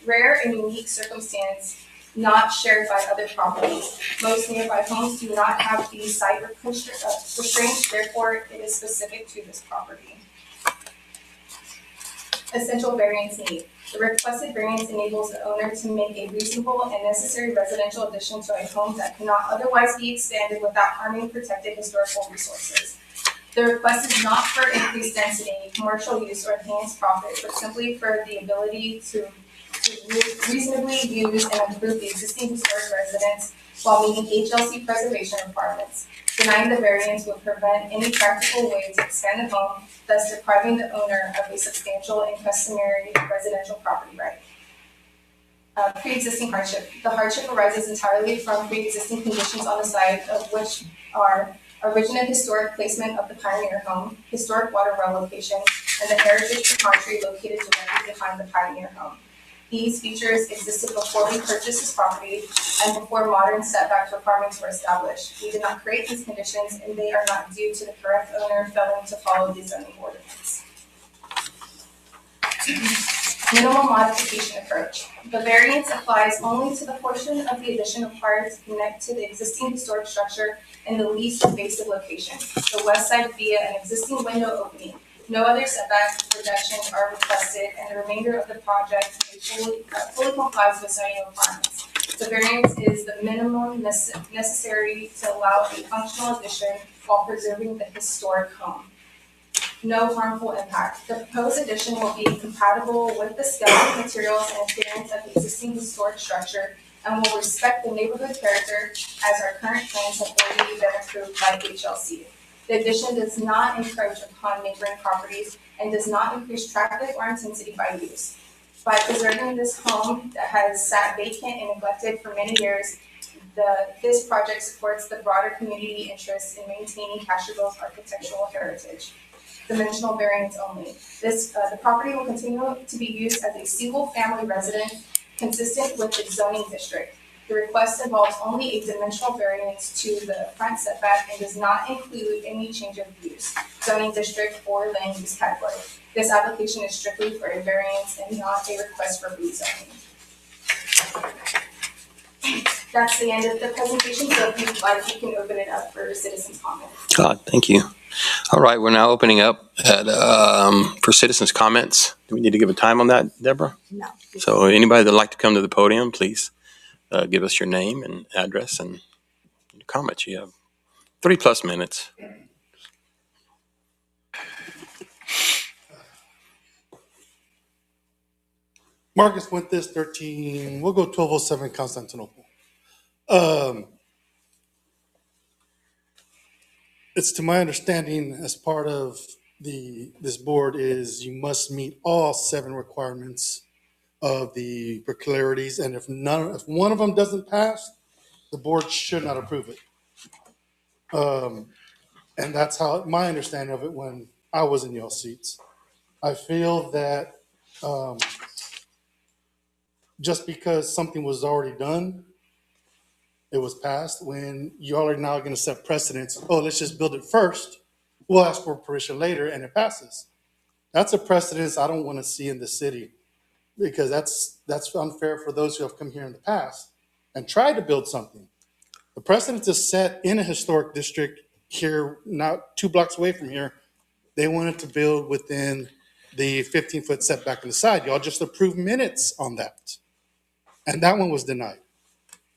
rare and unique circumstance not shared by other properties. Most nearby homes do not have these site restraints, therefore it is specific to this property. Essential variance need. The requested variance enables the owner to make a reasonable and necessary residential addition to a home that cannot otherwise be expanded without harming protected historical resources. The request is not for increased density, commercial use, or enhanced profit, but simply for the ability to reasonably use and improve the existing historic residence while meeting HLC preservation requirements. Denying the variance would prevent any practical way to expand the home, thus depriving the owner of a substantial and customary residential property right. Pre-existing hardship. The hardship arises entirely from pre-existing conditions on the site, of which are original historic placement of the pioneer home, historic water well location, and the heritage pecan tree located directly behind the pioneer home. These features existed before we purchased this property and before modern setback requirements were established. We did not create these conditions, and they are not due to the correct owner failing to follow the zoning ordinance. Minimal modification approach. The variance applies only to the portion of the addition required to connect to the existing historic structure in the least invasive location, the west side via an existing window opening. No other setback reductions are requested, and the remainder of the project fully complies with zoning requirements. The variance is the minimum necessary to allow a functional addition while preserving the historic home. No harmful impact. The proposed addition will be compatible with the skeleton materials and appearance of the existing historic structure and will respect the neighborhood character as our current plans have already been approved by HLC. The addition does not encroach upon neighboring properties and does not increase traffic or intensity by use. By preserving this home that has sat vacant and neglected for many years, this project supports the broader community interest in maintaining Castroville's architectural heritage. Dimensional variance only. The property will continue to be used as a single family residence consistent with its zoning district. The request involves only a dimensional variance to the front setback and does not include any change of use, zoning district, or land use category. This application is strictly for a variance and not a request for rezoning. That's the end of the presentation, so if you'd like, you can open it up for citizens' comments. Thank you. All right, we're now opening up for citizens' comments. Do we need to give a time on that, Deborah? No. So anybody that'd like to come to the podium, please give us your name and address and comments. You have 3+ minutes. Marcus Fuentes, 13, we'll go 1207 Constantinople. It's to my understanding, as part of this board, is you must meet all 7 requirements of the peculiarities, and if one of them doesn't pass, the board should not approve it. And that's how my understanding of it when I was in y'all seats. I feel that just because something was already done, it was passed, when y'all are now going to set precedents. Oh, let's just build it first. We'll ask for permission later, and it passes. That's a precedence I don't want to see in the city, because that's unfair for those who have come here in the past and tried to build something. The precedent is set in a historic district here, not 2 blocks away from here. They wanted to build within the 15-foot setback on the side. Y'all just approved minutes on that. And that one was denied.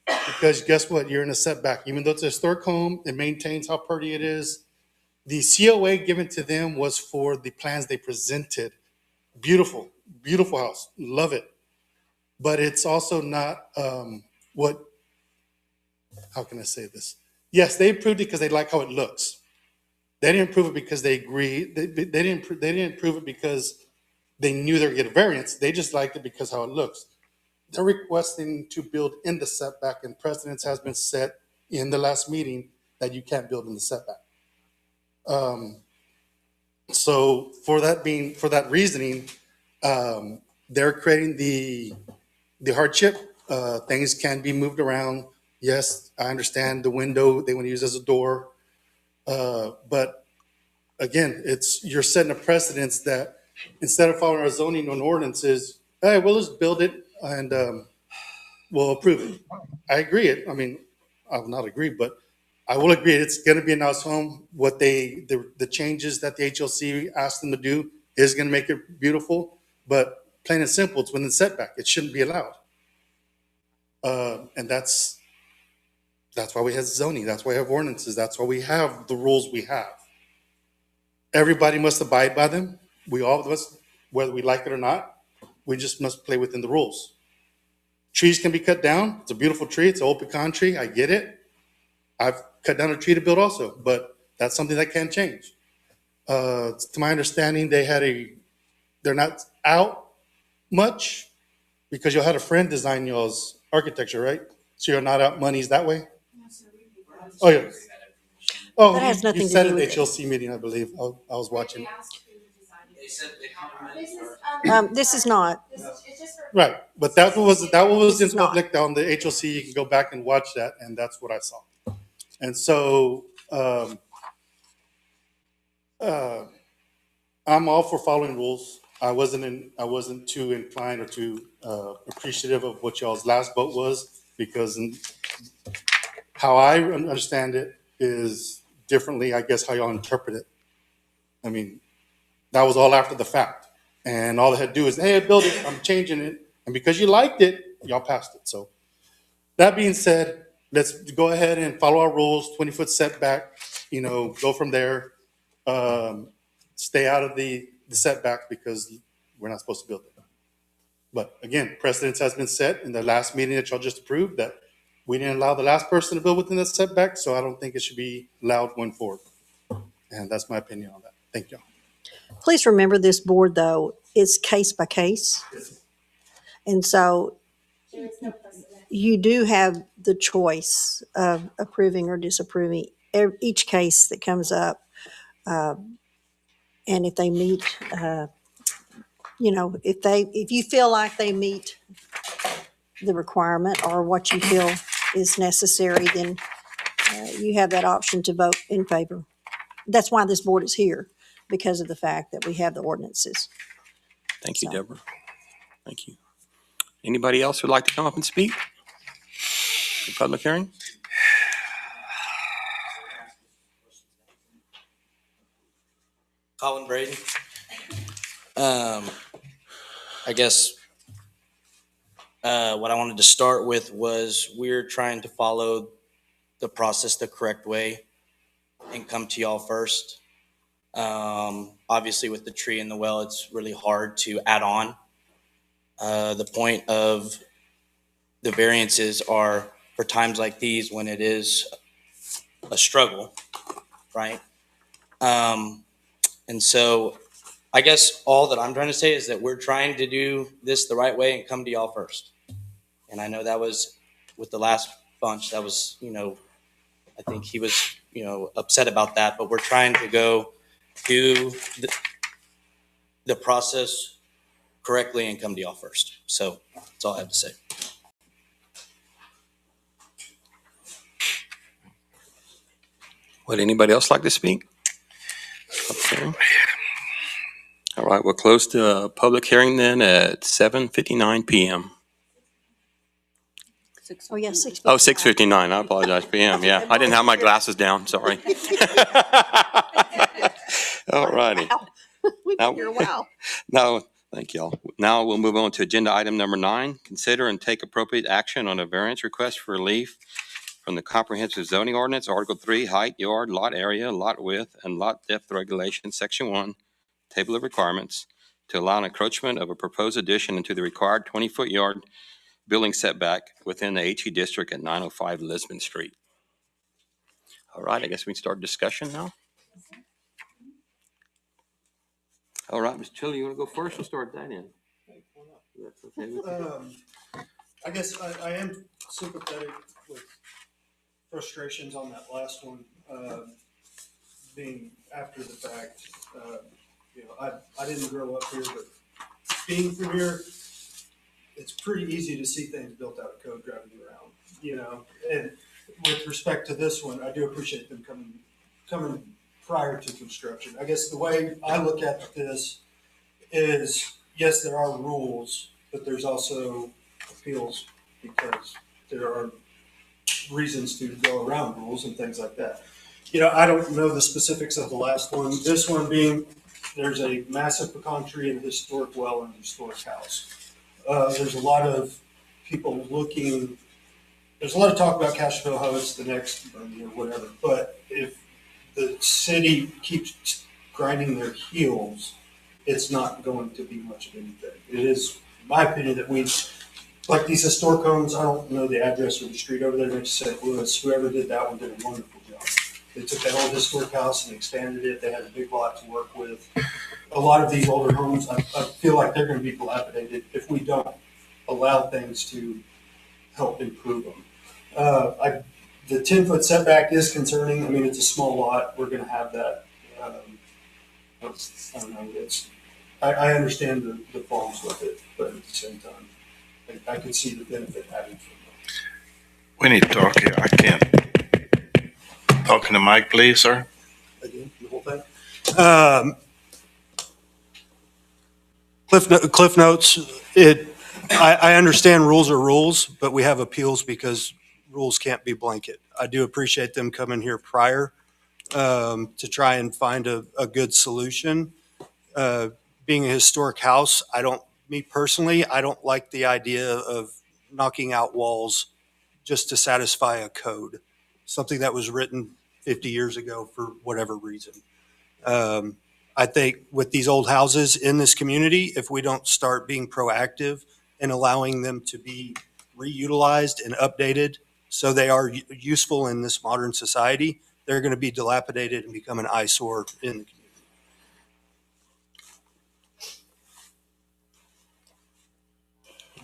Because guess what? You're in a setback. Even though it's a historic home, it maintains how pretty it is. The COA given to them was for the plans they presented. Beautiful, beautiful house. Love it. But it's also not how can I say this? Yes, they approved it because they like how it looks. They didn't approve it because they agreed. They didn't approve it because they knew they were going to get a variance. They just liked it because how it looks. They're requesting to build in the setback, and precedence has been set in the last meeting that you can't build in the setback. So for that reasoning, they're creating the hardship. Things can be moved around. Yes, I understand the window they want to use as a door. But again, you're setting a precedence that instead of following our zoning and ordinances, hey, we'll just build it and we'll approve it. I agree. I mean, I will not agree, but I will agree it's going to be a nice home. What the changes that the HLC asked them to do is going to make it beautiful, but plain and simple, it's within the setback. It shouldn't be allowed. And that's why we have zoning. That's why we have ordinances. That's why we have the rules we have. Everybody must abide by them. We all must, whether we like it or not. We just must play within the rules. Trees can be cut down. It's a beautiful tree. It's an old pecan tree. I get it. I've cut down a tree to build also, but that's something that can change. To my understanding, they're not out much because you had a friend design y'all's architecture, right? So you're not out monies that way? Oh, yeah. Oh, That has nothing you to said do at the with it. HLC meeting, I believe. I was watching. This is not. Right, but that was This in is not. public on the HLC. You can go back and watch that, and that's what I saw. And so I'm all for following rules. I wasn't too inclined or too appreciative of what y'all's last vote was, because how I understand it is differently, I guess, how y'all interpret it. I mean, that was all after the fact. And all they had to do is, hey, I built it, I'm changing it. And because you liked it, y'all passed it. So that being said, let's go ahead and follow our rules, 20-foot setback, go from there. Stay out of the setback because we're not supposed to build it. But again, precedence has been set in the last meeting that y'all just approved that we didn't allow the last person to build within the setback, so I don't think it should be allowed going forward. And that's my opinion on that. Thank you. Please remember this board, though, is case by case. And so you do have the choice of approving or disapproving each case that comes up. And if they meet, if you feel like they meet the requirement or what you feel is necessary, then you have that option to vote in favor. That's why this board is here, because of the fact that we have the ordinances. Thank you, So. Deborah. Thank you. Anybody else who'd like to come up and speak? The public hearing? Colin Braden. I guess What I wanted to start with was we're trying to follow the process the correct way and come to y'all first. Obviously with the tree and the well, it's really hard to add on. The point of the variances are for times like these when it is a struggle, right? And so I guess all that I'm trying to say is that we're trying to do this the right way and come to y'all first. And I know that was with the last bunch, that was, I think he was, upset about that, but we're trying to go do the process correctly and come to y'all first. So that's all I have to say. Would anybody else like to speak? Okay. All right, we'll close the public hearing then at 7:59 p.m. Oh, yeah, 6:59. Oh, 6:59. I apologize, p.m. Yeah, I didn't have my glasses down. Sorry. All righty. We've been here a while. Now, thank y'all. Now we'll move on to agenda item number 9. Consider and take appropriate action on a variance request for relief from the comprehensive zoning ordinance, Article 3, height, yard, lot area, lot width, and lot depth regulation, Section 1, Table of Requirements, to allow an encroachment of a proposed addition into the required 20-foot yard building setback within the HE district at 905 Lisbon Street. All right, I guess we can start discussion now. All right, Mr. Chili, you want to go first? We'll start that in. That's okay with you. I guess I am sympathetic with frustrations on that last one, being after the fact. I didn't grow up here, but being from here, it's pretty easy to see things built out of code driving around, and with respect to this one, I do appreciate them coming prior to construction. I guess the way I look at this is, yes, there are rules, but there's also appeals because there are reasons to go around rules and things like that. I don't know the specifics of the last one. This one being, there's a massive pecan tree and a historic well and a historic house. There's a lot of people looking, there's a lot of talk about Castroville, how it's the next or whatever, but if the city keeps grinding their heels, it's not going to be much of anything. It is my opinion that we, like these historic homes, I don't know the address or the street over there next to St. Louis, whoever did that one did a wonderful job. They took that old historic house and expanded it. They had a big lot to work with. A lot of these older homes, I feel like they're going to be dilapidated if we don't allow things to help improve them. The 10-foot setback is concerning. I mean, it's a small lot. We're going to have that. I don't know. I understand the problems with it, but at the same time, I can see the benefit having from it. We need to talk here. I can't. Talking to Mike, please, sir. Again, the whole thing. Cliff notes. I understand rules are rules, but we have appeals because rules can't be blanket. I do appreciate them coming here prior to try and find a good solution. Being a historic house, me personally, I don't like the idea of knocking out walls just to satisfy a code, something that was written 50 years ago for whatever reason. I think with these old houses in this community, if we don't start being proactive and allowing them to be reutilized and updated so they are useful in this modern society, they're going to be dilapidated and become an eyesore in the community.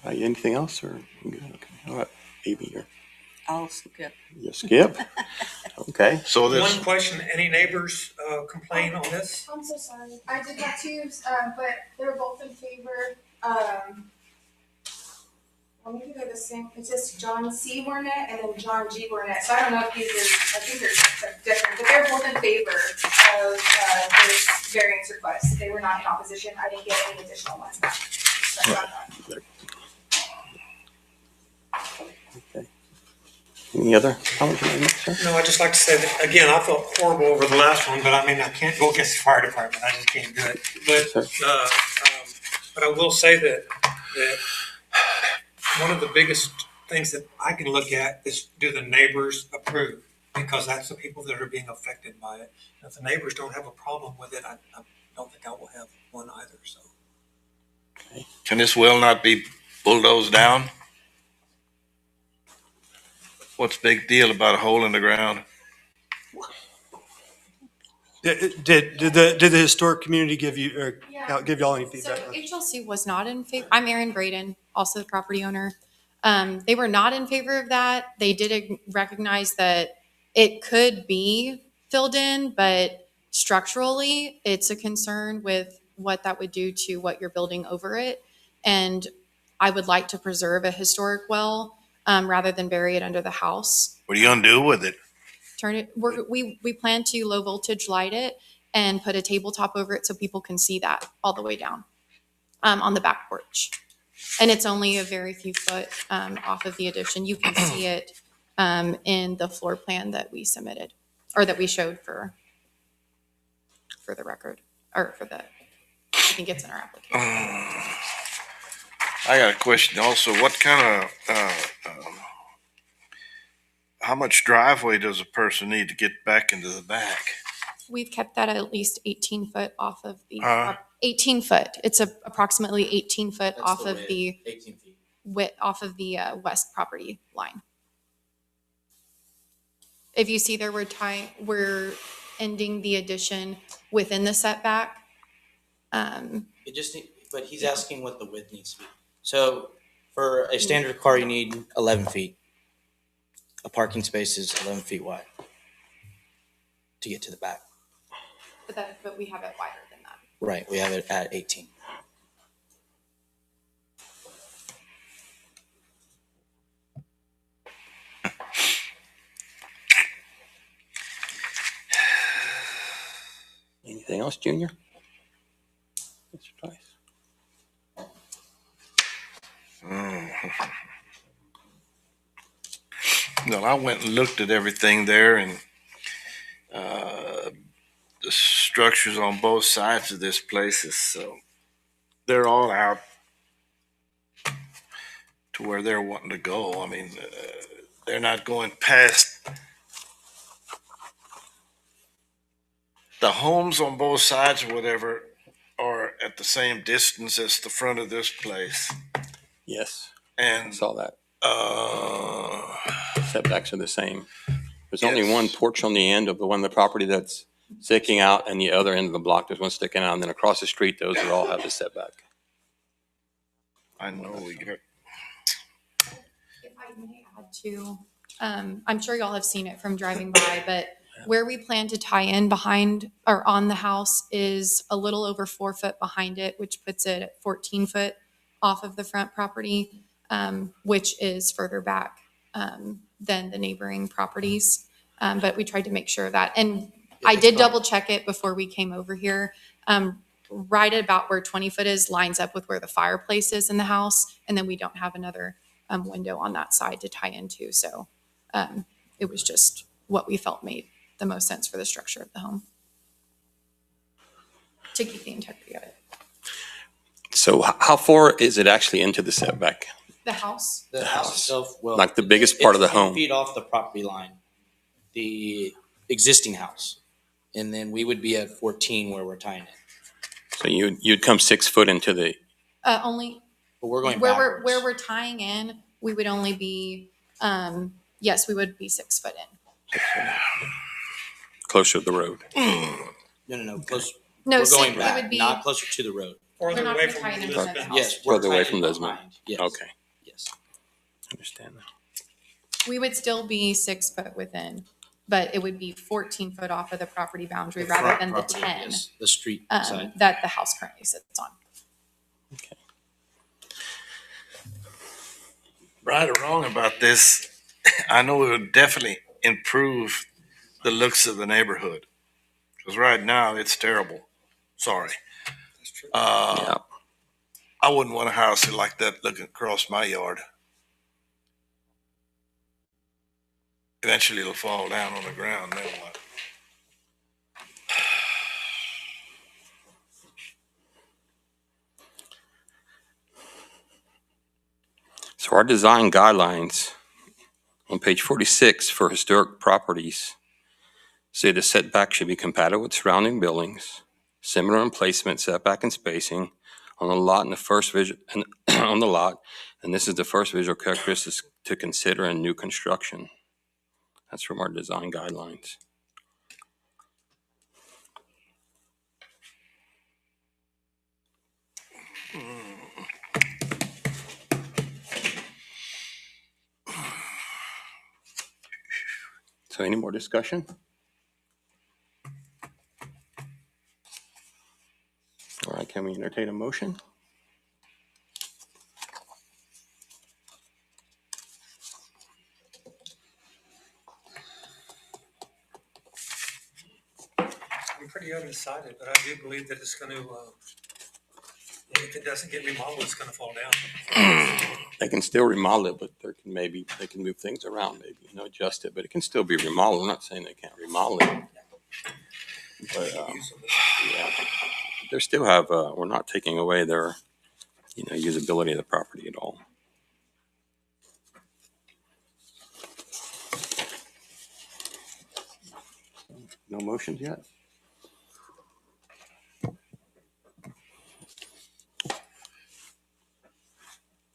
Anything else, or good? Okay. All right, Amy, here. I'll skip. You skip? Okay. So One question, any neighbors complain on this? I'm so sorry. I did have two, but they were both in favor. Well, maybe they're the same. It's just John C. Burnett and then John G. Burnett. So I don't know if these are, I think they're different, but they're both in favor of this variance request. They were not in opposition. I didn't get any additional ones back. So I got that. Okay. Any other comments you want to make, sir? No, I'd just like to say that, again, I felt horrible over the last one, but I mean, I can't go against the fire department. I just can't do it. But I will say that one of the biggest things that I can look at is, do the neighbors approve? Because that's the people that are being affected by it. And if the neighbors don't have a problem with it, I don't think I will have one either, so. Can this well not be bulldozed down? What's the big deal about a hole in the ground? Did the historic community give you, or give y'all any So feedback? HLC was not in favor. I'm Erin Braden, also the property owner. They were not in favor of that. They did recognize that it could be filled in, but structurally, it's a concern with what that would do to what you're building over it. And I would like to preserve a historic well rather than bury it under the house. What are you gonna do with it? Turn it, we plan to low voltage light it and put a tabletop over it so people can see that all the way down on the back porch. And it's only a very few foot off of the addition. You can see it in the floor plan that we submitted, or that we showed for the record, or for the, I think it's in our application. I got a question also. What kind of, how much driveway does a person need to get back into the back? We've kept that at least 18 foot off of the, Huh? 18 foot. It's approximately 18 foot That's off the of width, the 18 feet. width, off of the west property line. If you see there, we're ending the addition within the setback. It just, but he's asking what the width needs to be. So for a standard car, you need 11 feet. A parking space is 11 feet wide to get to the back. But we have it wider than that. Right, we have it at 18. Anything else, Junior? Mr. Tice? No, I went and looked at everything there, and the structures on both sides of this place is, so they're all out to where they're wanting to go. I mean, they're not going past the homes on both sides or whatever are at the same distance as the front of this place. Yes, I And saw that. uh, Setbacks are the same. There's only Yes. one porch on the end of the one, the property that's sticking out, and the other end of the block, there's one sticking out, and then across the street, those are all have the setback. I know we got, If I may add to, I'm sure y'all have seen it from driving by, but where we plan to tie in behind or on the house is a little over 4 foot behind it, which puts it at 14 foot off of the front property, which is further back than the neighboring properties. But we tried to make sure of that. And I did double check it before we came over here. Right at about where 20 foot is lines up with where the fireplace is in the house. And then we don't have another window on that side to tie into. So it was just what we felt made the most sense for the structure of the home to keep the integrity of it. So how far is it actually into the setback? The house, The house itself, well. Like the biggest part of the it's 10 home? feet off the property line, the existing house. And then we would be at 14 where we're tying it. So you'd come 6 foot into the, only But we're going where backwards. where we're tying in, we would only be, yes, we would be 6 foot in. closer to the road. No, close. No, We're six- going it back, would be- not closer to the road. Further We're not away gonna from tie it into Elizabeth the House. Yes, we're Further away tying from it Lisbon. behind. Yes. Okay, Yes. understand now. We would still be 6 foot within, but it would be 14 foot off of the property boundary rather front than the property, 10 yes, the street side. that the house currently sits on. Okay. right or wrong about this, I know it would definitely improve the looks of the neighborhood. Because right now, it's terrible. Sorry. Yeah. I wouldn't want a house like that looking across my yard. Eventually, it'll fall down on the ground, then what? So For our design guidelines, on page 46 for historic properties, say the setback should be compatible with surrounding buildings, similar in placement, setback, and spacing on the lot and the first visual, on the lot, and this is the first visual characteristics to consider in new construction. That's from our design guidelines. So any more discussion? All right, can we entertain a motion? I'm pretty undecided, but I do believe that it's gonna, if it doesn't get remodeled, it's gonna fall down. They can still remodel it, but they can move things around, maybe, adjust it, but it can still be remodeled. I'm not saying they can't remodel it. But, yeah, they still have, we're not taking away their, usability of the property at all. No motions yet?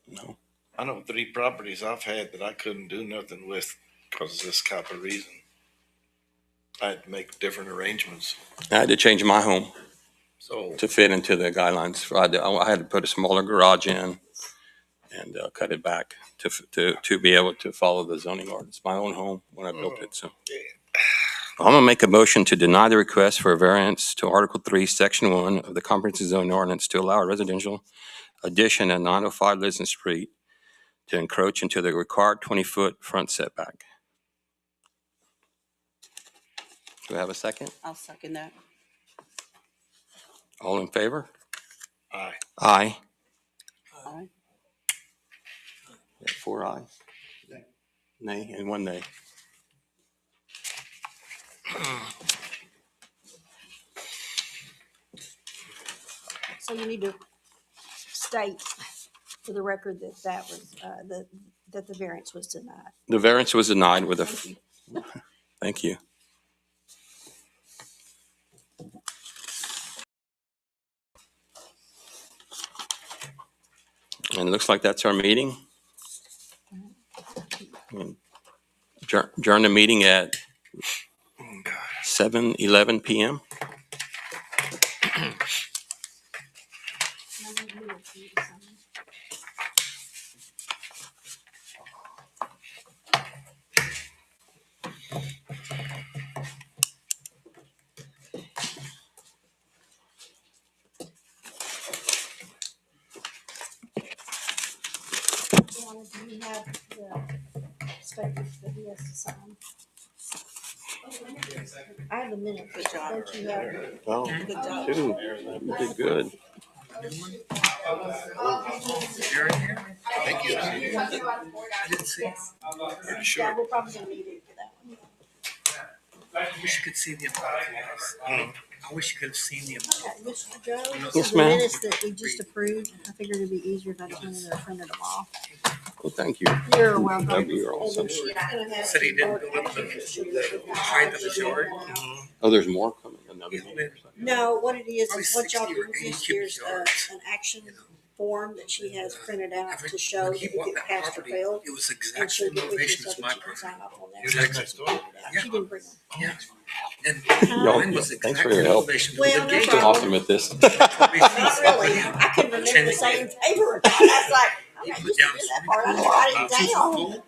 No. I know 3 properties I've had that I couldn't do nothing with because of this type of reason. I had to make different arrangements. I had to change my home So to fit into the guidelines. I had to put a smaller garage in and cut it back to be able to follow the zoning ordinance. My own home when I built it. So I'm gonna make a motion to deny the request for a variance to Article 3, Section 1 of the Comprehensive Zoning Ordinance to allow a residential addition at 905 Liston Street to encroach into the required 20-foot front setback. Do we have a second? I'll second that. All in favor? Aye. Aye. Aye. We have 4 ayes. Nay, and 1 nay. So you need to state for the record that that was, that the variance was denied. The variance was denied with a, thank you. And it looks like that's our meeting. Adjourn the meeting at 7:11 p.m. Do you have the statements that he has to sign? I have the minutes. Good job. Don't you have? Oh, Good job. dude, you did good. You're in here? Thank you. I didn't see it. Pretty Yeah, sure. we're probably gonna need it for that one. I wish you could see the amount. I wish you could have seen the amount. Okay, Mr. Joe, Yes, the ma'am. minutes that we just approved, I figured it'd be easier if I just went in there and printed them off. Well, thank you. You're welcome. That'd be awesome. And then she's gonna have Said he didn't some build up the height of his yard. Oh, there's more coming. Another meeting. No, what it is Probably what y'all 60 do or 80 is cubic here's yards. an action form that she has printed out Every- to show when that he if bought it that passed or property, failed. it was the And exact she'll same get with you elevation so as that my you can property. sign off on It was that. next door. Yeah. She didn't bring them. Yeah. And Y'all- mine was the thanks exact for your same help. elevation. Well, The no gate I'm problem. awesome at this. Not really. I couldn't remember the same paper. I was like, I'm not used to doing that part. I know I didn't down.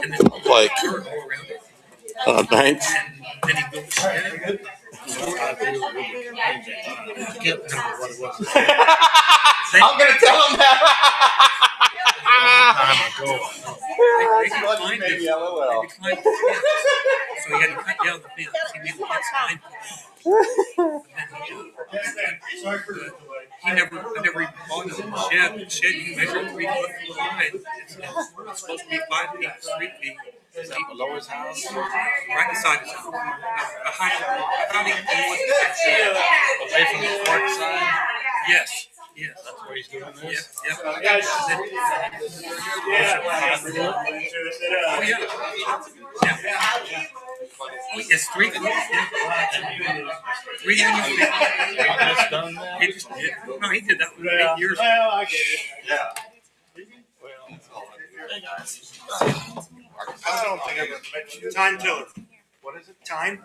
And then Like, dirt all around it. thanks. And then he built a shed. I can't remember what it was. I'm gonna tell him that. Time ago. They declined it. They declined the fence. So he had to cut down the fence. He made the fence 9 foot. I never bought a shed. The shed, you measure 3 foot from the line. It's supposed to be 5 feet, 3 feet. Is that below his house? Right beside his house. Behind, I found him away from the park side. Yes. Yes, that's where he's doing this. Yep. Oh, yeah. It's three. Three Daniels. He just did. No, he did that 8 years ago. Well, I get it. Yeah. I don't think I've ever met you. Time Tiller. What is it? Time?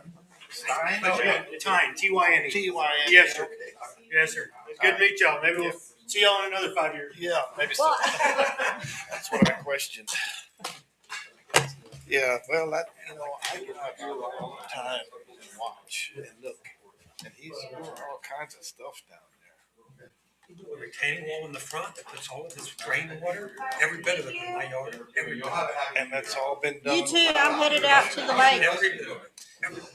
Stein? Time, T-Y-N-E. T-Y-N. Yes, sir. Yes, sir. It's good to meet y'all. Maybe we'll see y'all in another 5 years. Yeah, maybe so. Well, That's what I questioned. Yeah, well, that, I get out here all the time and watch and look. And he's doing all kinds of stuff down there. A retaining wall in the front that puts all of this rainwater, every bit of it in my yard, every bit. And that's all been done. you too, I'm headed out to the lake. Every bit of it. Every bit.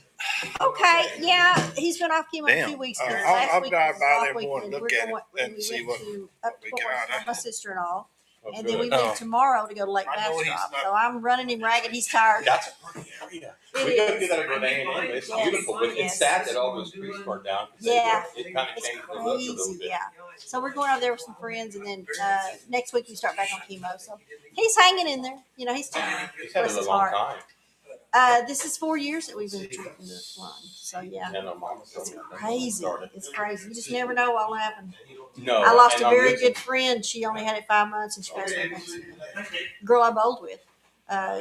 Okay, yeah, he's been off chemo Damn. 2 weeks I'll- ago. I'll Last week drive was by off there more and weekend. look We're at it going- and we see went what to we Upport got. with my sister-in-law, Oh, and then we good. leave tomorrow to go to Lake I know he's Bastrop. not- So I'm running him ragged. He's tired. That's a pretty area. It We gotta is. do that over there, and it's Yes. beautiful, but Yes. it's sad that all those trees burned down. 'Cause Yeah. It kind of It's changed the look a little crazy, bit. yeah. So we're going over there with some friends, and then next week we start back on chemo. So he's hanging in there. He's tired. He's had Bless it a his long heart. time. This is 4 years that we've been treating this lung. So yeah, And mama it's told me that crazy. started. It's crazy. You just never know what'll happen. No. I lost and a I'm very listening. good friend. She only had it 5 months, and she passed away next year. Girl I bowled with.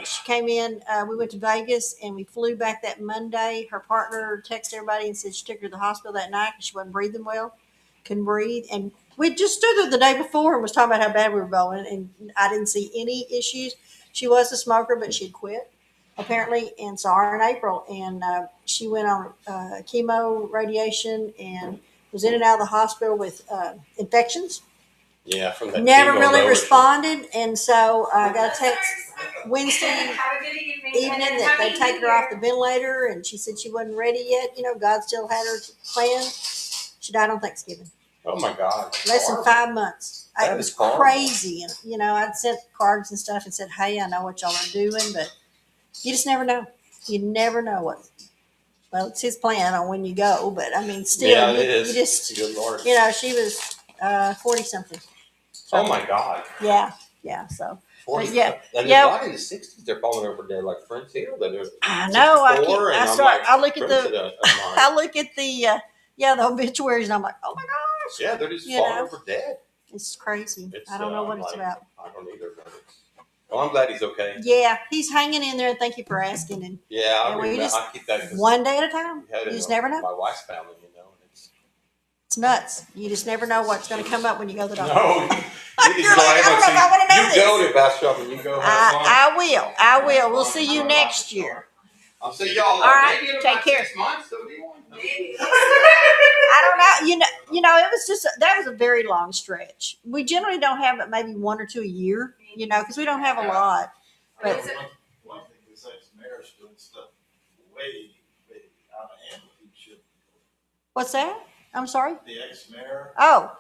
She came in. We went to Vegas, and we flew back that Monday. Her partner texted everybody and said she took her to the hospital that night because she wasn't breathing well, couldn't breathe. And we just stood there the day before and was talking about how bad we were bowling, and I didn't see any issues. She was a smoker, but she'd quit apparently, and saw her in April. And she went on chemo, radiation, and was in and out of the hospital with infections. Yeah, from that. Never chemo really lower- responded, and so I got a text Wednesday evening that they'd taken her off the ventilator, and she said she wasn't ready yet. God still had her planned. She died on Thanksgiving, Oh my God. less than 5 months. That It was is horrible. crazy, and I'd sent cards and stuff and said, "Hey, I know what y'all are doing, but you just never know. You never know what." Well, it's his plan on when you go, but I mean, still, Yeah, you, it is. you just, Good Lord. she was 40 something. Oh my God. Yeah. So 40. yeah, And yeah. a lot in the 60s, they're falling over dead like friends here that are. I know. 64, and I'm I look at friends the, that are mine. I look at the obituaries, and I'm like, oh my gosh, Yeah, they're just You falling know. over dead. it's crazy. It's, I don't know what I'm it's like, about. I don't either. But well, I'm glad he's okay. Yeah, he's hanging in there, and thank you for asking. And Yeah, And we remember, just- I keep that. 'Cause one day at a time, we had you it just in never know. My wife's family, and It's nuts. You just never know what's going to come up when you go to the doctor. No, you can You're go like, I don't know if I wanna know You go to Bastrop and you go have fun. I will. We'll see you next year. I'll see y'all. All right, maybe in take about care. 6 months. So do you want? I don't know. It was just that was a very long stretch. We generally don't have but maybe 1 or 2 a year. Because we don't have a lot. But One thing, this ex-mayor's doing stuff way out of hand what he should. what's that? I'm sorry. The ex-mayor, Oh,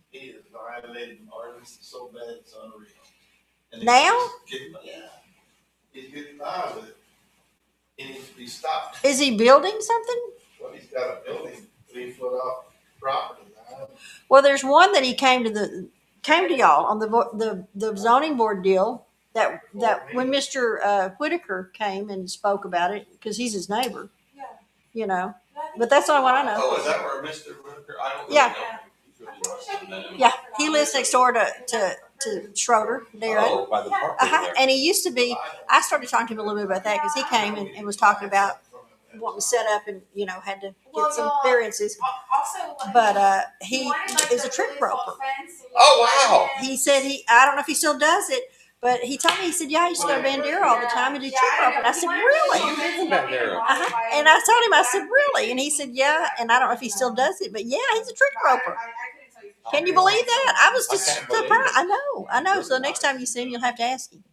he has violated an ordinance so bad it's unreal. And he's Now? just getting- he's getting by with it. He needs to be stopped. is he building something? Well, he's got a building 3 foot off property line. Well, there's one that he came to y'all on the zoning board deal that when Mr. Whitaker came and spoke about it because he's his neighbor. But that's the only one I know. Oh, is that where Mr. Whitaker? I don't really Yeah. know. Yeah, he lives next door to Schroeder, Darren. Oh, by the park over there. And he used to be. I started talking to him a little bit about that because he came and was talking about wanting to set up and had to get some variances. But he is a trick broker. Oh, wow. He said I don't know if he still does it, but he told me, he said, yeah, I used to go to Bandera all the time and do trick broker. And I said, really? You live in Bandera. Uh-huh. And I told him, I said, really? And he said, yeah. And I don't know if he still does it, but yeah, he's a trick broker. Can you believe that? I was just I can't believe surprised. I know. So next time you see him, you'll have to ask him.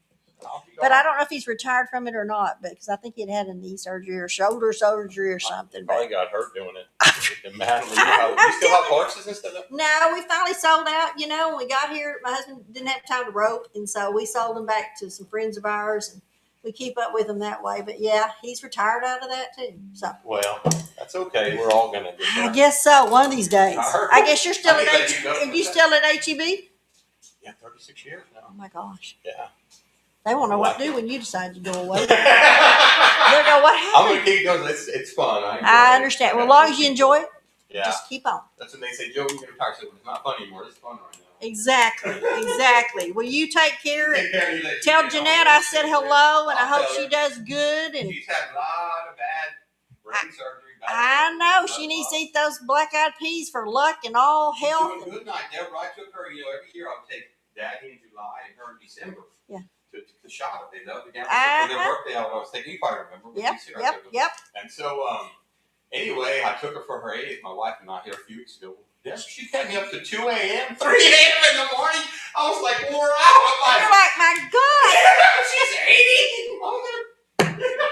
But I don't know if he's retired from it or not, because I think he'd had a knee surgery or shoulder surgery or something. But Probably got hurt doing it. Man, you still have horses and stuff? no, we finally sold out. When we got here, my husband didn't have time to rope, and so we sold them back to some friends of ours, and we keep up with him that way. But yeah, he's retired out of that too. So Well, that's That's okay. We're all gonna get I there. guess so, one of these days. I heard- I guess you're still I at think H, that you go are for you that. still at HEB? Yeah, 36 years Oh now. my gosh. Yeah. They won't know what to Like do it. when you decide to go away. They'll go, what I'm gonna happened? keep going. It's fun. I, enjoy I it. understand. Well, as got long good as you people. enjoy it, Yeah. just keep on. That's when they say, Joe, you're gonna retire. So it's not fun anymore. It's fun right now. Exactly, exactly. Well, you take care and Take care of you. That tell you Jeanette I said hello and I I'll hope tell she her. does good. And She's had a lot of bad brain surgery. bad I surgery, know bad she needs to luck. eat those black-eyed peas for luck and all She's health. doing good night, Deborah. I took her, every year I would take Daddy in July and her in December. Yeah. To the shot. They love the gamble. For their Uh-huh. birthday, I was taking, you probably remember. when Yep, we see her, I yep, took her. yep. And so, anyway, I took her for her 80th. My wife and I here a few weeks ago. Yes, she kept me up to 2 a.m., 3 a.m. in the morning. I was like, wore out. I'm You're like, like, my God, she's 80.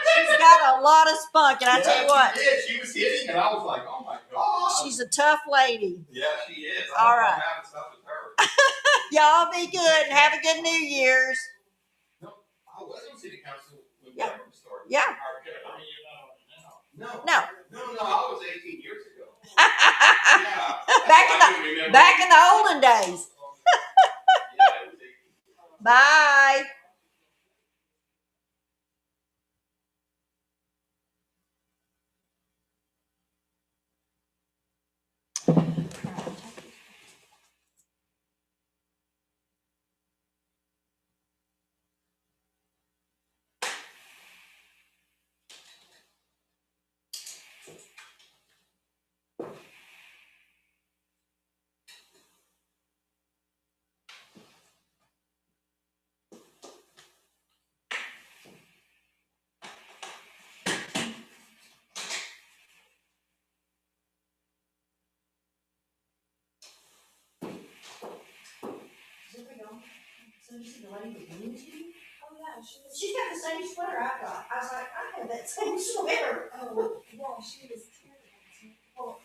she's got a lot of spunk. And I tell you what, She did. She was hitting, and I was like, oh my God. she's a tough lady. Yeah, she is. All I'm right. having stuff with her. Y'all be good and have a good New Year's. I was on city council when Yeah. Deborah started. Yeah. No. No. I was 18 years ago. Yeah. Back in the olden days. Yeah, it was 18. Bye. She's got the same sweater I got. I was like, I have that same sweater. Oh, yeah, she was terrible. Well,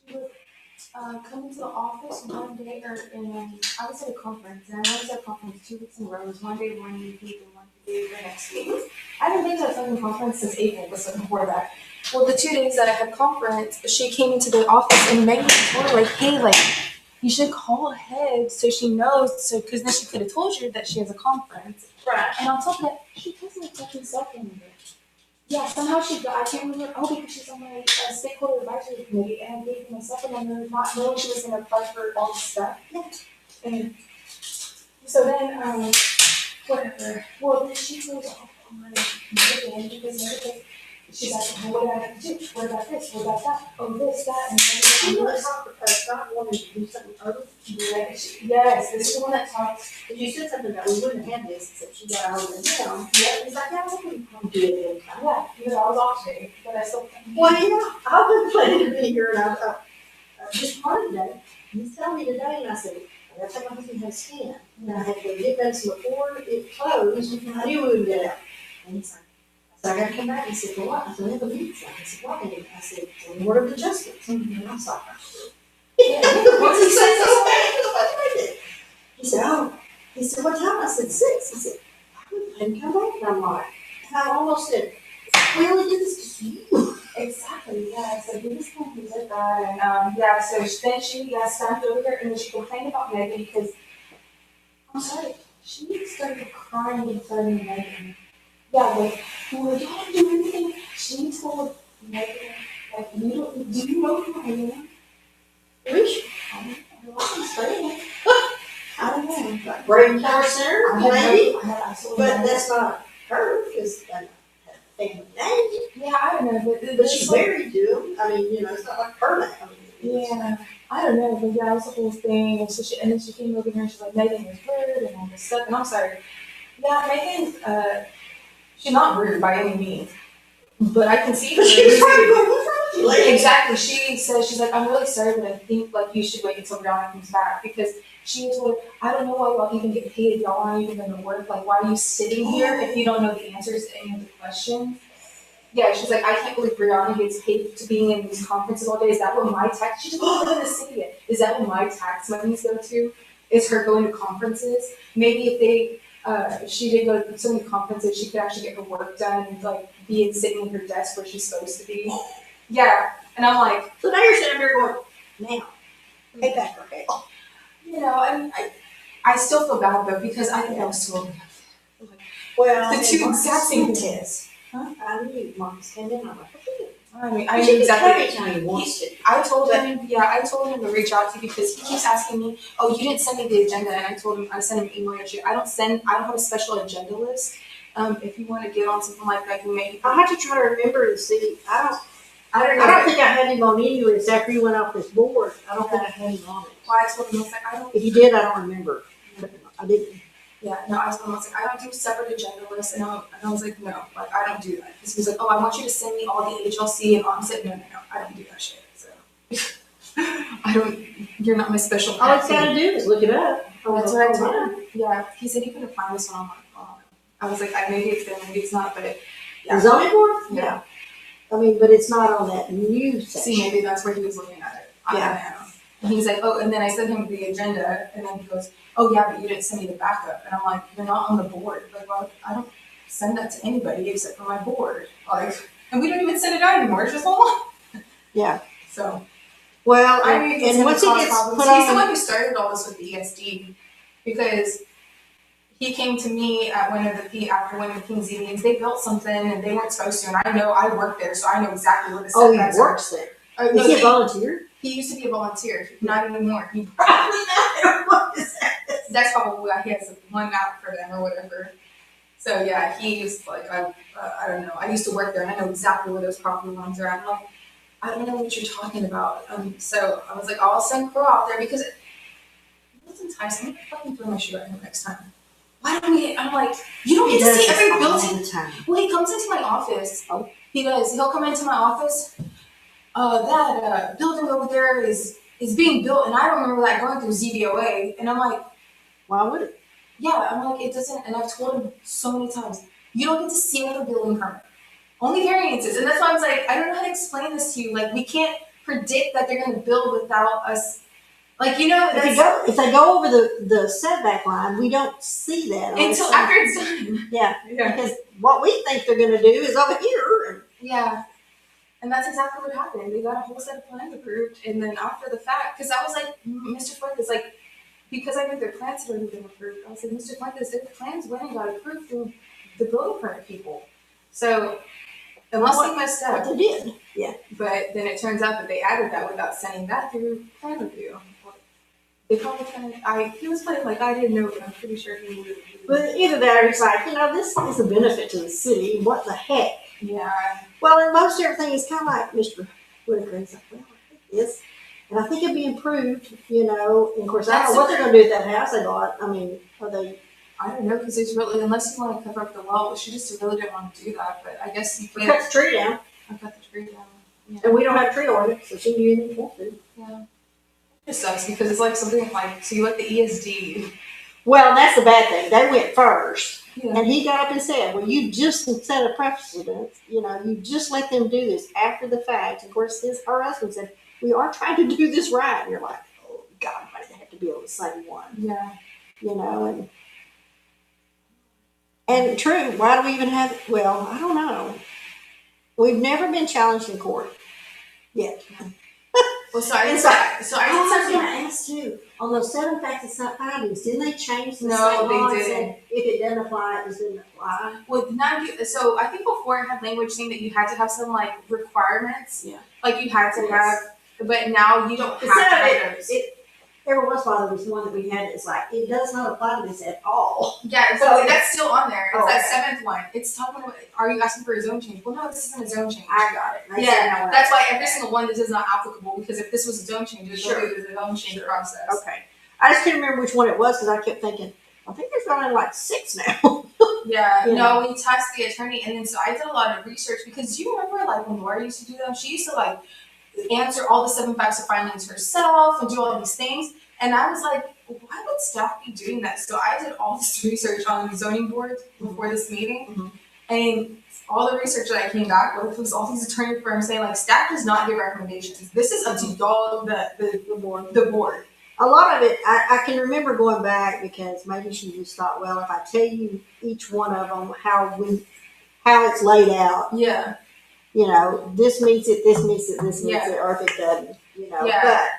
she would come into the office one day, I was at a conference, and I was at a conference 2 weeks in a row. It was one day one week and one day the next week. I haven't been to a fucking conference since April, but so before that. Well, the 2 days that I had conference, she came into the office, and Megan told her, like, hey, like, you should call ahead so she knows, so because then she could have told you that she has a conference. Right. And on top of that, she doesn't have fucking cell phone number. Yeah, somehow she got, I can't remember, because she's on my stakeholder advisory committee, and I gave her my cell phone number, not knowing she was going to apply for all this stuff. Yeah. And so then, whatever. Well, then she goes off on my weekend because everything. She's like, well, what do I have to do? What about this? What about that? Oh, this, that, and She then was not wanting to do something other. yes, this is the one that talks. Because you said something about we wouldn't have this except she got all the down. Yeah, he's like, yeah, I wouldn't come do it anytime. Yeah, because I was off today, but I still. Well, you know, I've been planning to be here and I just part today. He's telling me today, and I said, I gotta take my husband to scan. And I had to go get medicine before it closed. I knew we would get out. And he's like, so I gotta come back. He said, well, what? I said, we have a meeting. I said, what? I said, Board of Adjustments. And I was like, what's he saying so bad? He said, oh. He said, what time? I said, 6. He said, I didn't come back. And I'm like, and I almost said, we only did this to you. Exactly, yeah, so he was confused with that, and, yeah, so then she got stamped over there, and then she complained about Megan, because, I'm sorry, she started crying in front of Megan. Yeah, like, well, y'all don't do anything. She told Megan, like, do you know who I am? Which? I wasn't saying. I don't know. Like Braden Power Center, maybe? I have absolutely But no that's not her, because family name. Yeah, I don't know, But she's married to him. I mean, you know, it's not like her name. I mean, yeah, I don't know, but yeah, it was the whole thing, and so and then she came over here and she's like, Megan was rude and all this stuff, and I'm sorry. Yeah, Megan, she's not rude by any means, but I can see her. She was probably going, what's wrong with you, lady? Exactly, she says, she's like, I'm really sorry, but I think like you should wait until Brianna comes back, because she was like, I don't know why y'all even get paid if y'all aren't even gonna work, like why are you sitting here if you don't know the answers to any of the questions? Yeah, she's like, I can't believe Brianna gets paid to being in these conferences all day. Is that what my tax? She doesn't live in the city yet. Is that what my tax monies go to? Is her going to conferences? Maybe if they, she did go to so many conferences, she could actually get her work done and like be sitting at her desk where she's supposed to be. Yeah, and I'm like, So now you're sitting there going, now, pay back her hell. you know, and I still feel bad though because I think I was told. Well, The two exact same things. things. Huh? I knew Marcus came in, I'm like, okay. I mean, I I should knew be exactly. anytime he wants to. I told him to reach out to you because he keeps asking me, oh, you didn't send me the agenda. And I told him, I sent him an email yesterday. I don't have a special agenda list. If you want to get on something like that, you may. I have to try to remember to see, I don't know. think I had him on any list after you went off this board. I don't think I had him on it. Well, I told him, I was like, I don't. If you did, I don't remember. I didn't. Yeah, no, I told him, I was like, I don't do separate agenda lists. And I was like, no, like, I don't do that. Because he was like, oh, I want you to send me all the HLC. And I'm saying, no, I don't do that shit. So, you're not my special. All it's gotta do is look it up. That's what I told him. Yeah, he said he couldn't find this one. I'm like, oh. I was like, maybe it's there, maybe it's not, but yeah. The zoning board? Yeah. I mean, but it's not on that new section. See, maybe that's where he was looking at it. Yeah. I don't know. And he's like, oh, and then I sent him the agenda, and then he goes, oh yeah, but you didn't send me the backup. And I'm like, you're not on the board. Like, well, I don't send that to anybody except for my board. Like, and we don't even send it out anymore. It's just all. Yeah. So. Well, I mean, and once it gets problems. put He's the on, one who started all this with the ESD because he came to me at after one of the King's evenings. They built something and they weren't supposed to, and I know I work there, so I know exactly what the setbacks he works there. No, Is he a volunteer? He used to be a volunteer, not anymore. He probably not. That's probably why he has one out for them or whatever. So yeah, he was like, I don't know. I used to work there, and I know exactly where those property lines are. I'm like, I don't know what you're talking about. So I was like, I'll send Crow out there because listen, Tyson, I'm gonna fucking throw my shoe at him next time. Why don't we? I'm like, you don't get to see every building. Well, he comes into my office. Oh, he does. He'll come into my office. That building over there is being built, and I don't remember that going through ZBOA. And I'm like, why would it? Yeah, I'm like, it doesn't. And I've told him so many times, you don't get to see another building permit. Only variances. And that's why I was like, I don't know how to explain this to you. Like, we can't predict that they're going to build without us. Like, you know, if they go over the setback line, we don't see that until after it's done. Yeah, because what we think they're going to do is over here. Yeah, and that's exactly what happened. They got a whole set of plans approved, and then after the fact, because I was like, Mr. Fuentes, like, because I knew their plans had already been approved, I was like, Mr. Fuentes, their plans went and got approved through the building permit people. So, unless they messed up. What they did. Yeah. But then it turns out that they added that without sending that through plan review. They probably he was playing like I didn't know, but I'm pretty sure he knew. But either that or it's like, this is a benefit to the city. What the heck? Yeah. Well, and most everything is kind of like Mr. Whitaker. He's like, well, I think this. And I think it'd be improved, And of course, I don't know what they're going to do at that house they bought. I mean, are they? I don't know, because it's really, unless you want to cover up the well, but she just really didn't want to do that. But I guess you can't. Cut the tree down. I cut the tree down. Yeah. And we don't have tree ordinance, so she knew you didn't want to. Yeah. It sucks because it's like something like, so you let the ESD. Well, that's the bad thing. They went first. Yeah. And he got up and said, well, you just set a precedent. You just let them do this after the fact. Of course, her husband said, we are trying to do this right. And you're like, oh, God, why do they have to be on the same one? Yeah. And true, why do we even have, well, I don't know. We've never been challenged in court yet. Well, so I was did going to ask too, on those 7 facts it's not findings, didn't they change the No, state law they and didn't. said if it doesn't apply, it doesn't apply? Well, now so I think before it had language saying that you had to have some like requirements. Yeah. Like you had to have, but now you don't have to Instead have of those. every once in a while there was one that we had, it's like, it does not apply to this at all. Yeah, so that's still on there. It's Oh, that okay. 7th one. It's talking about, are you asking for a zone change? Well, no, this isn't a zone change. I got it. They said Yeah, no. that's why every single one this is not applicable, because if this was a zone change, it would Sure. go through the zone change process. Okay. I just couldn't remember which one it was because I kept thinking, I think there's only like 6 now. Yeah, Yeah. no, we tasked the attorney, and then so I did a lot of research, because do you remember like when Laura used to do them? She used to like answer all the 7 facts of findings herself and do all these things. And I was like, why would staff be doing that? So I did all this research on the zoning board before this meeting. And all the research that I came back with was all these attorney firms saying like, staff does not give recommendations. This is up to y'all, the board. A lot of it, I can remember going back because maybe she just thought, well, if I tell you each one of them, how it's laid out, Yeah. you know, this meets it, this meets it, this meets Yeah. it, or if it doesn't, you know. Yeah. But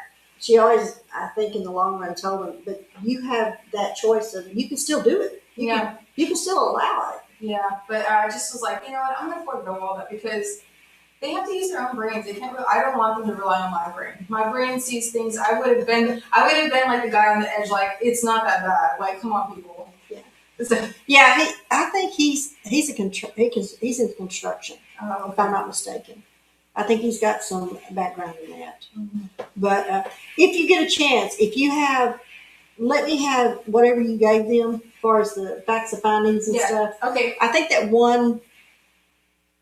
she always, I think in the long run told them, but you have that choice of, you can still do it. You can still allow it. Yeah, but I just was like, you know what, I'm gonna forego all that because they have to use their own brains. They can't. I don't want them to rely on my brain. My brain sees things. I would have been like the guy on the edge. Like it's not that bad. Like come on, people. Yeah. So, Yeah, I think he's in construction, oh, if I'm not mistaken. I think he's got some background in that. Mhm. But if you get a chance, let me have whatever you gave them as far as the facts of findings and Yeah. stuff. Okay. I think that one,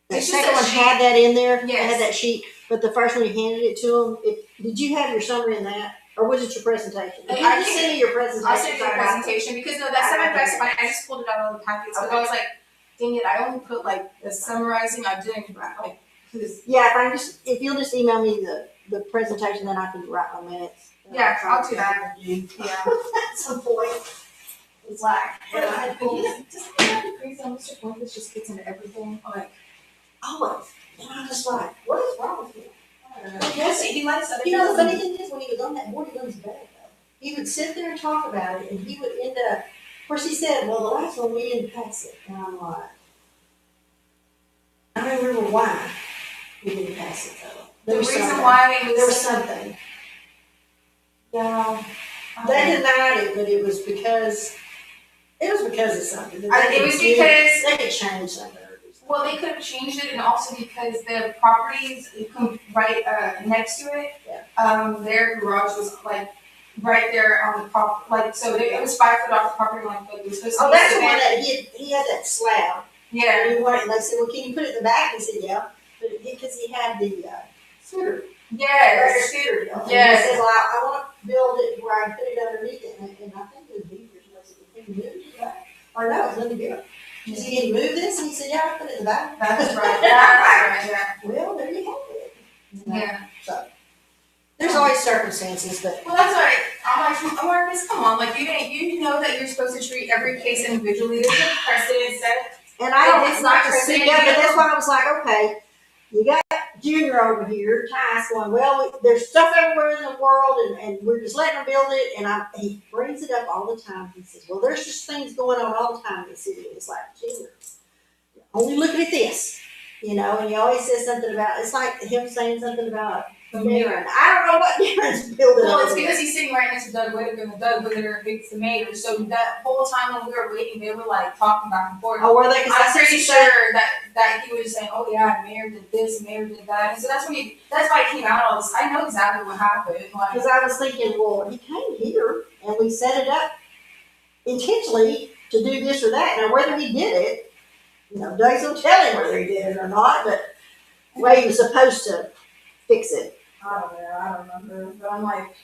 the It's just second a one sheet. had that in there. It Yes. had that sheet, but the first one you handed it to them. Did you have your summary in that, or was it your presentation? If you I just can- send me your presentation. I'll send you a presentation because no, that's I not got best. that. I just pulled it out of the packets because I was like, dang it, I only put like the summarizing. I didn't like because Yeah, if you'll just email me the presentation, then I can write my minutes. Yeah, I'll do that. Yeah. At some point. It's like, Just crazy how Mr. Fuentes just gets into everything. Like, always. And I'm just like, what is wrong with you? yes, he likes other You know, the people. funny thing is, when he was on that board, he was bad though. He would sit there and talk about it, and he would end up, of course, he said, well, the last one, we didn't pass it. And I'm like, I don't remember why we didn't pass it though. The There was reason something. why it was There was something. Yeah. They denied it, but it was because of something. It was because They could change something. well, they could have changed it, and also because the properties right next to it, their garage was like right there on the prop, like so it was 5 foot off the property line, but it was supposed to Oh, be that's the one cement. that he had that slab. Yeah. And they said, well, can you put it in the back? He said, yeah. But because he had the scooter. Yes. Scooter deal. And Yes. he said, well, I want to build it where I put it underneath it. And I think it was Beavers. And I said, well, can you move it back? Or no, it's Linda Beaver. She said, can you move this? And he said, yeah, I put it in the back. That's right. That's right. Yeah. Well, there you have it. You know? Yeah. So there's always circumstances, but Well, that's right. I'm like, Marcus, come on. Like, you know that you're supposed to treat every case individually. There's no precedent set. and I don't It's not like to speak precedent. up, but that's why I was like, okay, you got Junior over here, Ty's going, well, there's stuff everywhere in the world, and we're just letting them build it. And he brings it up all the time. He says, well, there's just things going on all the time in the city. It's like, Junior, only looking at this, you know. And he always says something about, it's like him saying something about Darren. I don't know what Darren's building. Well, it's over there. because he's sitting right next to Doug Whitaker, and Doug Whitaker hates the mayor. So that whole time when we were waiting, they were like talking back and forth. Oh, were they? 'Cause I'm that's what pretty she said. sure that he was saying, "Oh yeah, mayor did this, mayor did that," and so that's why it came out all this. I know exactly what happened. Like, Because I was thinking, well, he came here and we set it up intentionally to do this or that. Now, whether he did it, you know, Doug's gonna tell him whether he did it or not, but the way he was supposed to fix it. I don't know, I don't remember, but I'm like,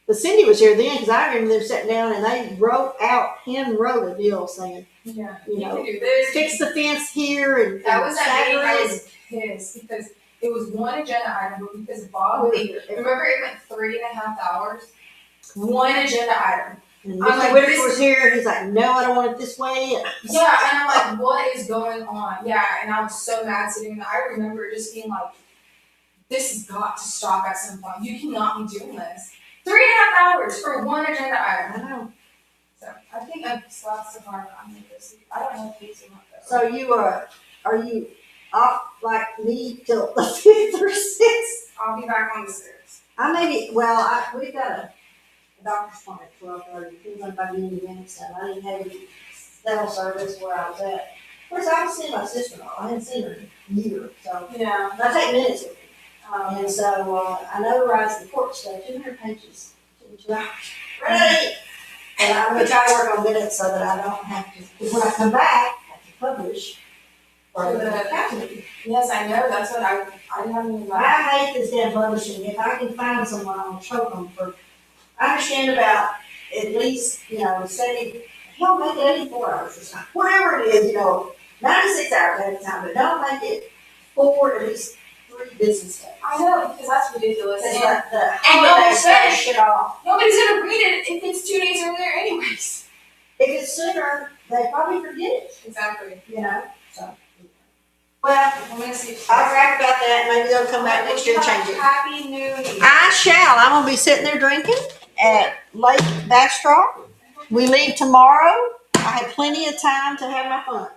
But Cindy was here then, because I remember them sitting down and they wrote a deal saying, yeah, You know, can do this. fix the fence here and That was that meeting. I stagger it. was pissed because it was one agenda item, but because Bob Lee, remember it went 3.5 hours. One agenda item. And I'm Mr. like, Whitaker this was is- here, and he's like, no, I don't want it this way. Yeah, and I'm like, what is going on? Yeah, and I was so mad sitting there. I remember just being like, this has got to stop at some point. You cannot be doing this. 3.5 hours for one agenda I item. know. So I think I've stopped so far. I'm gonna go sleep. I don't know if he's or not though. So are you off like me till the 5th or 6th? I'll be back on the 6th. We've got a doctor's appointment at 12:30. Depends on if I get any minutes done. I didn't have any cell service where I was at. Of course, I was seeing my sister-in-law. I hadn't seen her in a year, so Yeah. I take minutes with me. And so I notarized the court stuff, 200 pages, 2 hours. Ready? And I'm gonna try to work on minutes so that I don't have to, because when I come back, I have to publish for the council meeting. Yes, I know. That's what I haven't even. I hate this damn publishing. If I can find someone, I'll choke them for, I understand about at least, 70, hell, make it 84 hours or something. Whatever it is, 96 hours at a time, but don't make it 4, at least 3 business days. I know, because that's ridiculous. Because And the and holidays no throw shit. shit off. nobody's gonna read it if it's 2 days earlier anyways. If it's sooner, they probably forget it, Exactly. so. Well, I'm gonna see if I'll rap about that, maybe they'll come back next year and change it. Happy New Year. I shall. I'm gonna be sitting there drinking at Lake Bastrop. We leave tomorrow. I have plenty of time to have my fun.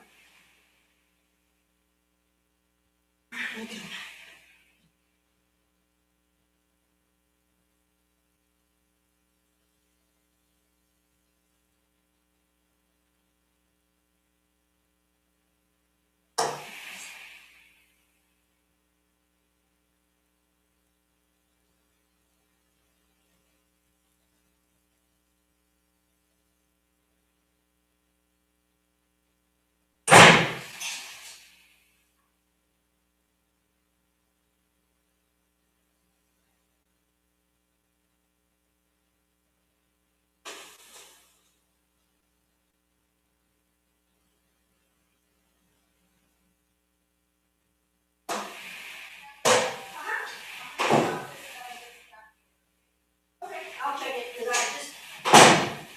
I'll check it, because I just,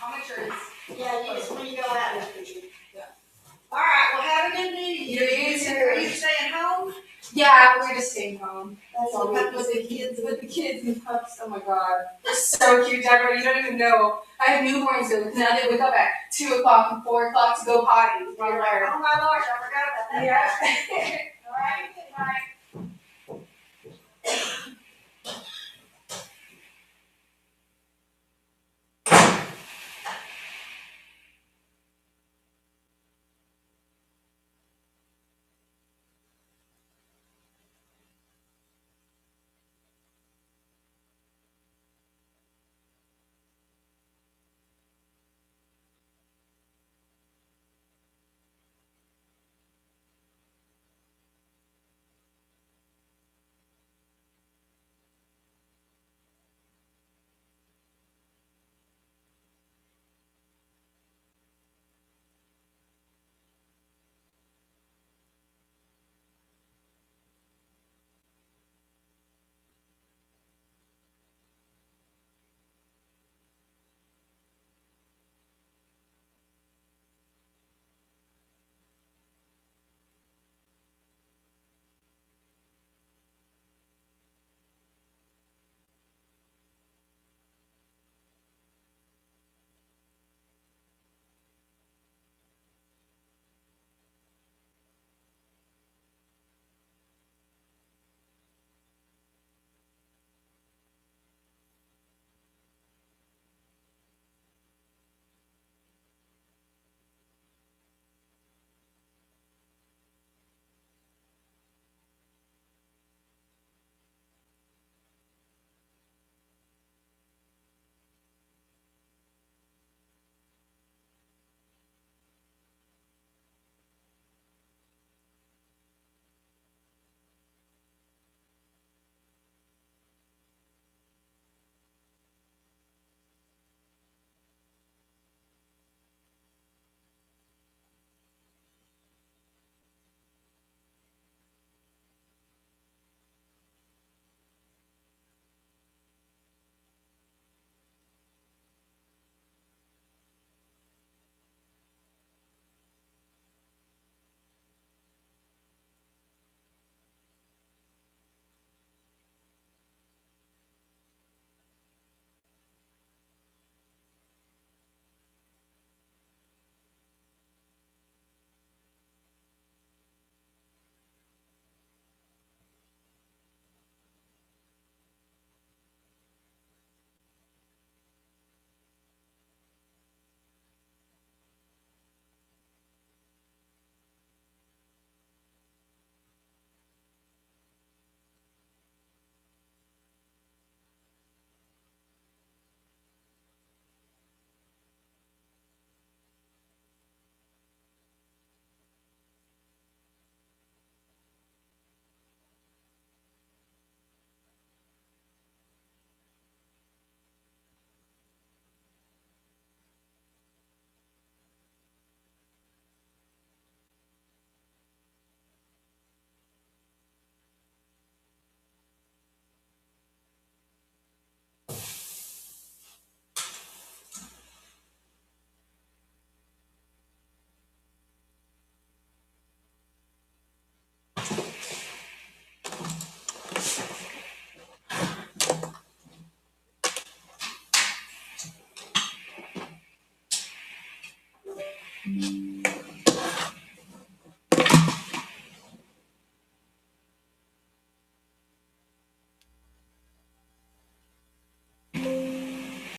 I'll make sure it's. yeah, you just, when you go out, it's picture. All right, well, have a good New Year. You too. Are you staying home? Yeah, we're just staying home. That's all With the kids and pups. Oh my god, they're so cute, Deborah. You don't even know. I have newborns too. Now they wake up at 2 o'clock and 4 o'clock to go potty. Oh my gosh, I forgot about that. Yeah. All right, good night.